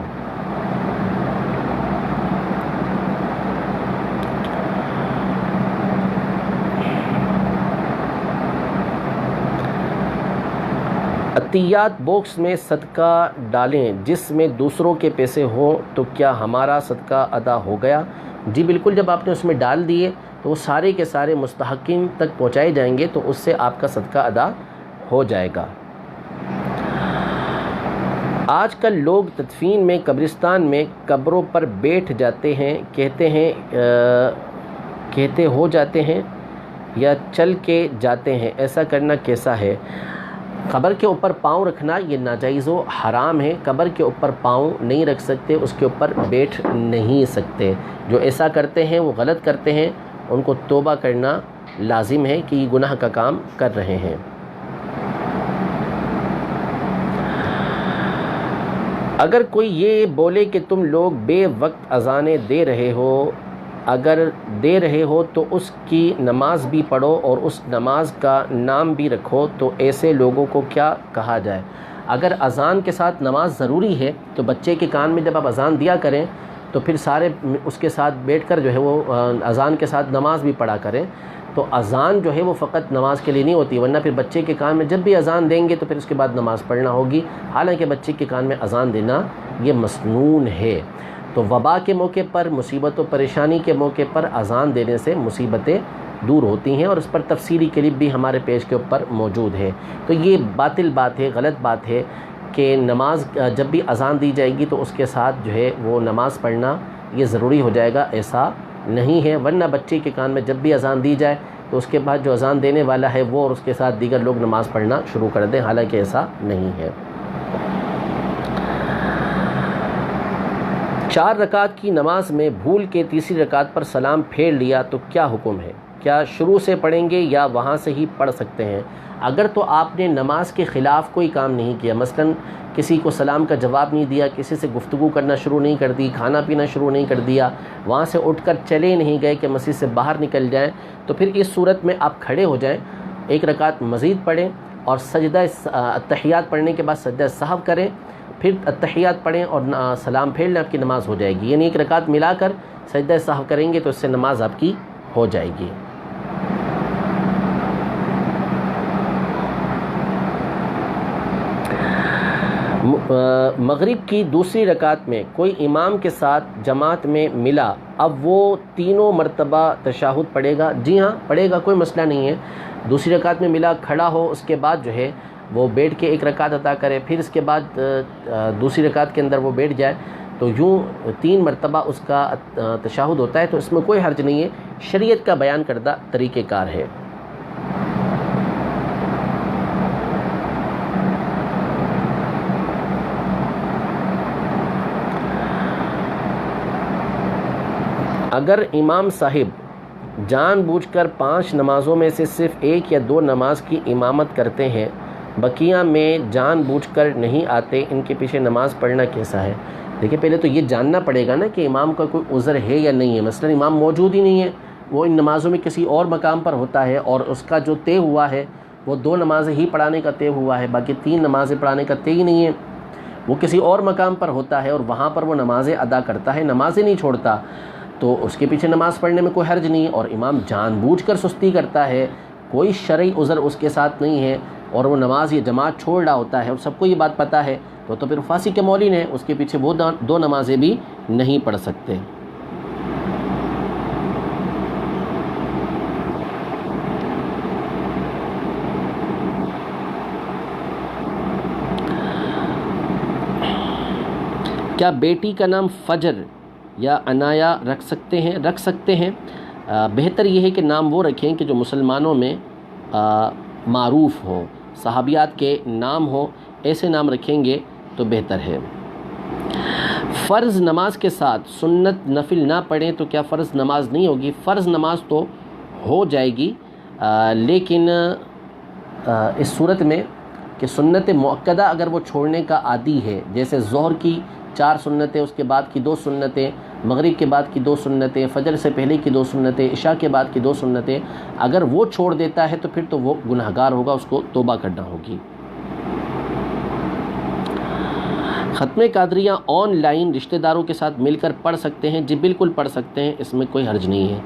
عطیات باکس میں صدقہ ڈالیں جس میں دوسروں کے پیسے ہوں تو کیا ہمارا صدقہ ادا ہو گیا؟ جی بالکل، جب آپ نے اس میں ڈال دیے تو وہ سارے کے سارے مستحقین تک پہنچائے جائیں گے، تو اس سے آپ کا صدقہ ادا ہو جائے گا۔ آج کل لوگ تدفین میں قبرستان میں قبروں پر بیٹھ جاتے ہیں، کہتے ہو جاتے ہیں یا چل کے جاتے ہیں، ایسا کرنا کیسا ہے؟ قبر کے اوپر پاؤں رکھنا یہ ناجائز و حرام ہے، قبر کے اوپر پاؤں نہیں رکھ سکتے، اس کے اوپر بیٹھ نہیں سکتے۔ جو ایسا کرتے ہیں وہ غلط کرتے ہیں، ان کو توبہ کرنا لازم ہے کہ یہ گناہ کا کام کر رہے ہیں۔ اگر کوئی یہ بولے کہ تم لوگ بے وقت اذانیں دے رہے ہو، اگر دے رہے ہو تو اس کی نماز بھی پڑھو اور اس نماز کا نام بھی رکھو، تو ایسے لوگوں کو کیا کہا جائے؟ اگر اذان کے ساتھ نماز ضروری ہے تو بچے کے کان میں جب آپ اذان دیا کریں تو پھر سارے اس کے ساتھ بیٹھ کر جو ہے وہ اذان کے ساتھ نماز بھی پڑھا کریں۔ تو اذان جو ہے وہ فقط نماز کے لیے نہیں ہوتی، ورنہ پھر بچے کے کان میں جب بھی اذان دیں گے تو پھر اس کے بعد نماز پڑھنا ہوگی، حالانکہ بچے کے کان میں اذان دینا یہ مسنون ہے۔ تو وبا کے موقع پر، مصیبت و پریشانی کے موقع پر اذان دینے سے مصیبتیں دور ہوتی ہیں، اور اس پر تفصیلی کلپ بھی ہمارے پیج کے اوپر موجود ہے۔ تو یہ باطل بات ہے، غلط بات ہے کہ نماز جب بھی اذان دی جائے گی تو اس کے ساتھ جو ہے وہ نماز پڑھنا یہ ضروری ہو جائے گا، ایسا نہیں ہے۔ ورنہ بچے کے کان میں جب بھی اذان دی جائے تو اس کے بعد جو اذان دینے والا ہے وہ اور اس کے ساتھ دیگر لوگ نماز پڑھنا شروع کر دیں، حالانکہ ایسا نہیں ہے۔ 4 رکعت کی نماز میں بھول کے تیسری رکعت پر سلام پھیر لیا تو کیا حکم ہے؟ کیا شروع سے پڑھیں گے یا وہاں سے ہی پڑھ سکتے ہیں؟ اگر تو آپ نے نماز کے خلاف کوئی کام نہیں کیا، مثلا کسی کو سلام کا جواب نہیں دیا، کسی سے گفتگو کرنا شروع نہیں کر دی، کھانا پینا شروع نہیں کر دیا، وہاں سے اٹھ کر چلے نہیں گئے کہ مسجد سے باہر نکل جائیں، تو پھر اس صورت میں آپ کھڑے ہو جائیں، 1 رکعت مزید پڑھیں اور سجدہ التحیات پڑھنے کے بعد سجدہ سہو کریں، پھر التحیات پڑھیں اور سلام پھیر لیں، آپ کی نماز ہو جائے گی۔ یعنی 1 رکعت ملا کر سجدہ سہو کریں گے تو اس سے نماز آپ کی ہو جائے گی۔ مغرب کی دوسری رکعت میں کوئی امام کے ساتھ جماعت میں ملا، اب وہ تینوں مرتبہ تشہد پڑھے گا؟ جی ہاں پڑھے گا، کوئی مسئلہ نہیں ہے۔ دوسری رکعت میں ملا، کھڑا ہو، اس کے بعد جو ہے وہ بیٹھ کے 1 رکعت عطا کرے، پھر اس کے بعد دوسری رکعت کے اندر وہ بیٹھ جائے، تو یوں 3 مرتبہ اس کا تشہد ہوتا ہے، تو اس میں کوئی حرج نہیں ہے، شریعت کا بیان کردہ طریقہ کار ہے۔ اگر امام صاحب جان بوجھ کر 5 نمازوں میں سے صرف 1 یا 2 نماز کی امامت کرتے ہیں، بقیہ میں جان بوجھ کر نہیں آتے، ان کے پیچھے نماز پڑھنا کیسا ہے؟ دیکھیں پہلے تو یہ جاننا پڑے گا نا کہ امام کا کوئی عذر ہے یا نہیں ہے۔ مثلا امام موجود ہی نہیں ہے، وہ ان نمازوں میں کسی اور مقام پر ہوتا ہے اور اس کا جو طے ہوا ہے وہ 2 نمازیں ہی پڑھانے کا طے ہوا ہے، باقی 3 نمازیں پڑھانے کا طے ہی نہیں ہے، وہ کسی اور مقام پر ہوتا ہے اور وہاں پر وہ نمازیں ادا کرتا ہے، نمازیں نہیں چھوڑتا، تو اس کے پیچھے نماز پڑھنے میں کوئی حرج نہیں ہے۔ اور امام جان بوجھ کر سستی کرتا ہے، کوئی شرعی عذر اس کے ساتھ نہیں ہے اور وہ نماز یہ جماعت چھوڑ رہا ہوتا ہے اور سب کو یہ بات پتہ ہے، تو پھر فاسق کے مولین ہے، اس کے پیچھے وہ 2 نمازیں بھی نہیں پڑھ سکتے۔ کیا بیٹی کا نام فجر یا عنایا رکھ سکتے ہیں؟ رکھ سکتے ہیں، بہتر یہ ہے کہ نام وہ رکھیں کہ جو مسلمانوں میں معروف ہو، صحابیات کے نام ہو، ایسے نام رکھیں گے تو بہتر ہے۔ فرض نماز کے ساتھ سنت نفل نہ پڑھیں تو کیا فرض نماز نہیں ہوگی؟ فرض نماز تو ہو جائے گی، لیکن اس صورت میں کہ سنت مؤکدہ اگر وہ چھوڑنے کا عادی ہے، جیسے ظہر کی 4 سنتیں، اس کے بعد کی 2 سنتیں، مغرب کے بعد کی 2 سنتیں، فجر سے پہلے کی 2 سنتیں، عشاء کے بعد کی 2 سنتیں، اگر وہ چھوڑ دیتا ہے تو پھر تو وہ گنہگار ہوگا، اس کو توبہ کرنا ہوگی۔ ختم قادریہ آن لائن رشتہ داروں کے ساتھ مل کر پڑھ سکتے ہیں؟ جی بالکل پڑھ سکتے ہیں، اس میں کوئی حرج نہیں ہے۔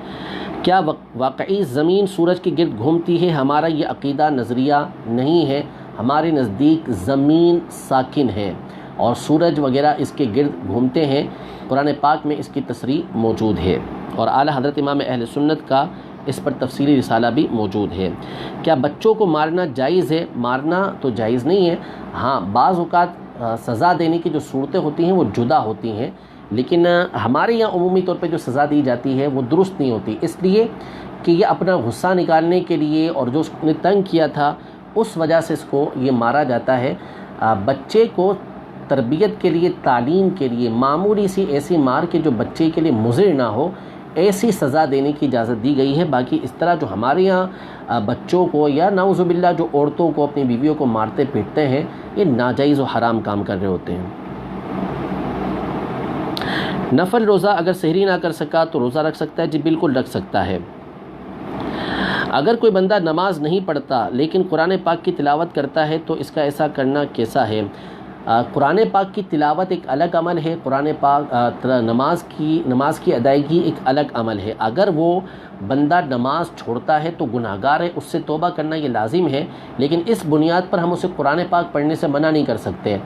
کیا واقعی زمین سورج کے گرد گھومتی ہے؟ ہمارا یہ عقیدہ نظریہ نہیں ہے، ہمارے نزدیک زمین ساکن ہے اور سورج وغیرہ اس کے گرد گھومتے ہیں، قرآن پاک میں اس کی تصریح موجود ہے اور اعلیٰ حضرت امام اہل سنت کا اس پر تفصیلی رسالہ بھی موجود ہے۔ کیا بچوں کو مارنا جائز ہے؟ مارنا تو جائز نہیں ہے، ہاں بعض اوقات سزا دینے کی جو صورتیں ہوتی ہیں وہ جدا ہوتی ہیں، لیکن ہمارے یہاں عمومی طور پہ جو سزا دی جاتی ہے وہ درست نہیں ہوتی، اس لیے کہ یہ اپنا غصہ نکالنے کے لیے اور جو اس نے تنگ کیا تھا اس وجہ سے اس کو یہ مارا جاتا ہے۔ بچے کو تربیت کے لیے، تعلیم کے لیے معمولی سی ایسی مار کے جو بچے کے لیے مضر نہ ہو، ایسی سزا دینے کی اجازت دی گئی ہے۔ باقی اس طرح جو ہمارے یہاں بچوں کو یا نعوذ باللہ جو عورتوں کو، اپنی بیویوں کو مارتے پیٹتے ہیں، یہ ناجائز و حرام کام کر رہے ہوتے ہیں۔ نفل روزہ اگر سحری نہ کر سکا تو روزہ رکھ سکتا ہے؟ جی بالکل رکھ سکتا ہے۔ اگر کوئی بندہ نماز نہیں پڑھتا لیکن قرآن پاک کی تلاوت کرتا ہے تو اس کا ایسا کرنا کیسا ہے؟ قرآن پاک کی تلاوت ایک الگ عمل ہے، قرآن پاک نماز کی ادائیگی ایک الگ عمل ہے۔ اگر وہ بندہ نماز چھوڑتا ہے تو گناہگار ہے، اس سے توبہ کرنا یہ لازم ہے، لیکن اس بنیاد پر ہم اسے قرآن پاک پڑھنے سے منع نہیں کر سکتے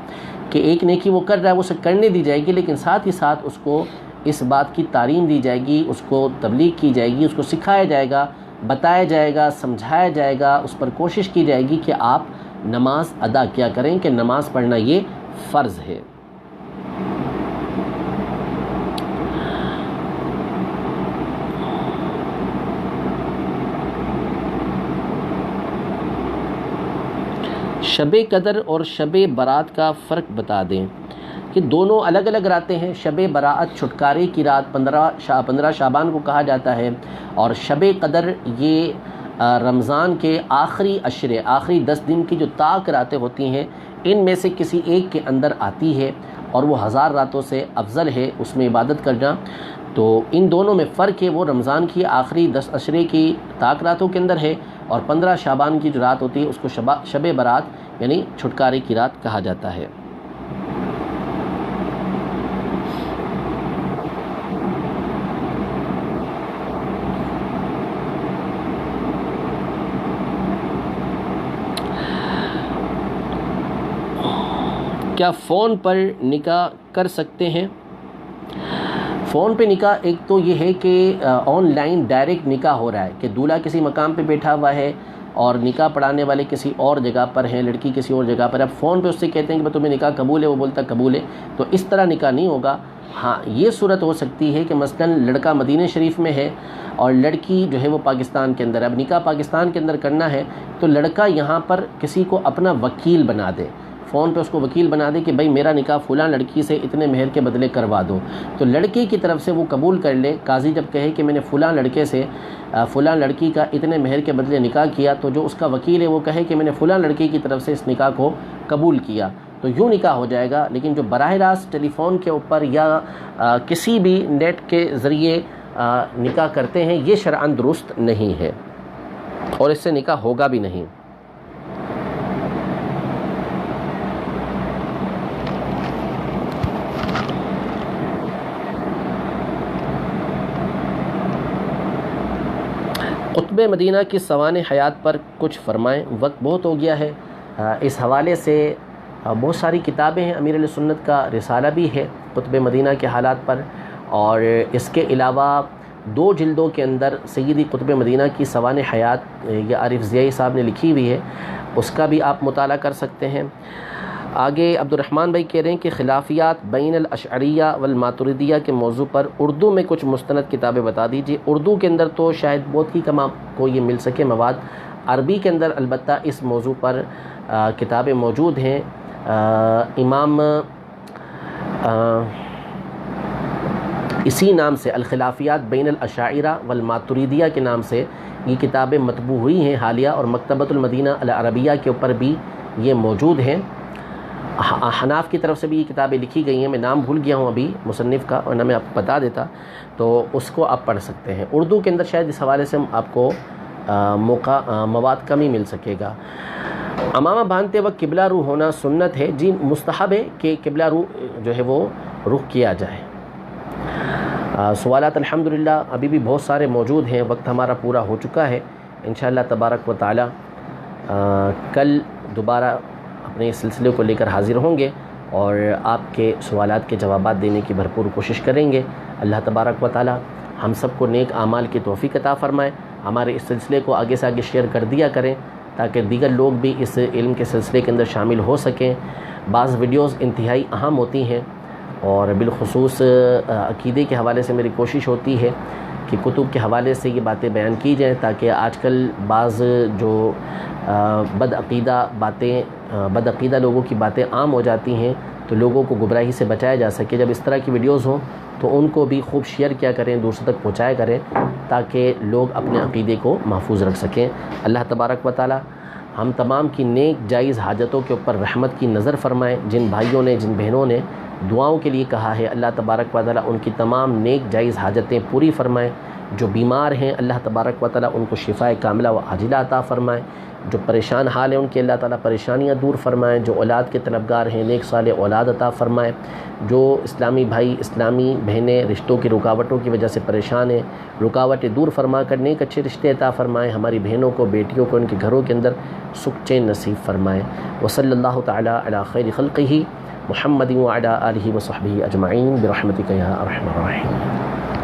کہ ایک نیکی وہ کر رہا ہے وہ اسے کرنے دی جائے گی، لیکن ساتھ ہی ساتھ اس کو اس بات کی تعلیم دی جائے گی، اس کو تبلیغ کی جائے گی، اس کو سکھایا جائے گا، بتایا جائے گا، سمجھایا جائے گا، اس پر کوشش کی جائے گی کہ آپ نماز ادا کیا کریں، کہ نماز پڑھنا یہ فرض ہے۔ شب قدر اور شب برات کا فرق بتا دیں۔ کہ دونوں الگ الگ راتیں ہیں. شب براءت چھٹکارے کی رات 15 شعبان کو کہا جاتا ہے، اور شب قدر یہ رمضان کے آخری عشرے، آخری 10 دن کی جو طاق راتیں ہوتی ہیں ان میں سے کسی ایک کے اندر آتی ہے، اور وہ 1000 راتوں سے افضل ہے اس میں عبادت کرنا. تو ان دونوں میں فرق ہے، وہ رمضان کی آخری 10 عشرے کی طاق راتوں کے اندر ہے، اور 15 شعبان کی جو رات ہوتی ہے اس کو شب برات یعنی چھٹکارے کی رات کہا جاتا ہے. کیا فون پر نکاح کر سکتے ہیں؟ فون پہ نکاح ایک تو یہ ہے کہ آن لائن ڈائریکٹ نکاح ہو رہا ہے کہ دولہا کسی مقام پہ بیٹھا ہوا ہے اور نکاح پڑھانے والے کسی اور جگہ پر ہیں، لڑکی کسی اور جگہ پر. اب فون پہ اس سے کہتے ہیں کہ تمہیں نکاح قبول ہے، وہ بولتا قبول ہے، تو اس طرح نکاح نہیں ہوگا. ہاں یہ صورت ہو سکتی ہے کہ مثلا لڑکا مدینہ شریف میں ہے اور لڑکی جو ہے وہ پاکستان کے اندر ہے. اب نکاح پاکستان کے اندر کرنا ہے تو لڑکا یہاں پر کسی کو اپنا وکیل بنا دے، فون پہ اس کو وکیل بنا دے کہ بھائی میرا نکاح فلاں لڑکی سے اتنے مہر کے بدلے کروا دو، تو لڑکی کی طرف سے وہ قبول کر لے. قاضی جب کہے کہ میں نے فلاں لڑکے سے فلاں لڑکی کا اتنے مہر کے بدلے نکاح کیا، تو جو اس کا وکیل ہے وہ کہے کہ میں نے فلاں لڑکی کی طرف سے اس نکاح کو قبول کیا، تو یوں نکاح ہو جائے گا. لیکن جو براہ راست ٹیلی فون کے اوپر یا کسی بھی نیٹ کے ذریعے نکاح کرتے ہیں یہ شرعاً درست نہیں ہے، اور اس سے نکاح ہوگا بھی نہیں. قطب مدینہ کی سوانح حیات پر کچھ فرمائیں. وقت بہت ہو گیا ہے. اس حوالے سے بہت ساری کتابیں ہیں. امیر علیہ سنت کا رسالہ بھی ہے قطب مدینہ کے حالات پر، اور اس کے علاوہ 2 جلدوں کے اندر سیدی قطب مدینہ کی سوانح حیات یہ عارف ضیائی صاحب نے لکھی ہوئی ہے، اس کا بھی آپ مطالعہ کر سکتے ہیں. آگے عبد الرحمن بھائی کہہ رہے ہیں کہ خلافیات بین الاشعریہ والماتریدیہ کے موضوع پر اردو میں کچھ مستند کتابیں بتا دیجیے. اردو کے اندر تو شاید بہت ہی کم آپ کو یہ مل سکے مواد. عربی کے اندر البتہ اس موضوع پر کتابیں موجود ہیں. امام اسی نام سے الخلافیات بین الاشاعرہ والماتریدیہ کے نام سے یہ کتابیں مطبوع ہوئی ہیں حالیہ، اور مکتبۃ المدینہ العربیہ کے اوپر بھی یہ موجود ہیں. حناف کی طرف سے بھی یہ کتابیں لکھی گئی ہیں. میں نام بھول گیا ہوں ابھی مصنف کا، ورنہ میں آپ کو بتا دیتا، تو اس کو آپ پڑھ سکتے ہیں. اردو کے اندر شاید اس حوالے سے آپ کو مواد کم ہی مل سکے گا. امامہ باندھتے وقت قبلہ رو ہونا سنت ہے؟ جی مستحب ہے کہ قبلہ رو جو ہے وہ رخ کیا جائے. سوالات الحمدللہ ابھی بھی بہت سارے موجود ہیں. وقت ہمارا پورا ہو چکا ہے. انشاءاللہ تبارک و تعالی کل دوبارہ اپنے اس سلسلے کو لے کر حاضر ہوں گے اور آپ کے سوالات کے جوابات دینے کی بھرپور کوشش کریں گے. اللہ تبارک و تعالی ہم سب کو نیک اعمال کی توفیق عطا فرمائے. ہمارے اس سلسلے کو آگے سے آگے شیئر کر دیا کریں تاکہ دیگر لوگ بھی اس علم کے سلسلے کے اندر شامل ہو سکیں. بعض ویڈیوز انتہائی اہم ہوتی ہیں، اور بالخصوص عقیدے کے حوالے سے میری کوشش ہوتی ہے کہ کتب کے حوالے سے یہ باتیں بیان کی جائیں، تاکہ آج کل بعض جو بد عقیدہ لوگوں کی باتیں عام ہو جاتی ہیں تو لوگوں کو گمراہی سے بچایا جا سکے. جب اس طرح کی ویڈیوز ہوں تو ان کو بھی خوب شیئر کیا کریں، دوسروں تک پہنچایا کریں تاکہ لوگ اپنے عقیدے کو محفوظ رکھ سکیں. اللہ تبارک و تعالی ہم تمام کی نیک جائز حاجتوں کے اوپر رحمت کی نظر فرمائیں. جن بھائیوں نے جن بہنوں نے دعاؤں کے لیے کہا ہے اللہ تبارک و تعالی ان کی تمام نیک جائز حاجتیں پوری فرمائیں. جو بیمار ہیں اللہ تبارک و تعالی ان کو شفاء کاملہ و عاجلہ عطا فرمائیں. جو پریشان حال ہیں ان کے اللہ تعالیٰ پریشانیاں دور فرمائیں. جو اولاد کے طلبگار ہیں نیک صالح اولاد عطا فرمائیں. جو اسلامی بھائی اسلامی بہنیں رشتوں کی رکاوٹوں کی وجہ سے پریشان ہیں رکاوٹیں دور فرما کر نیک اچھے رشتے عطا فرمائیں. ہماری بہنوں کو بیٹیوں کو ان کے گھروں کے اندر سکھ چین نصیب فرمائیں. وصلی اللہ تعالیٰ علی خیر خلقہ محمد وعلی آلہ وصحبہ اجمعین برحمتک یا ارحم الراحمین.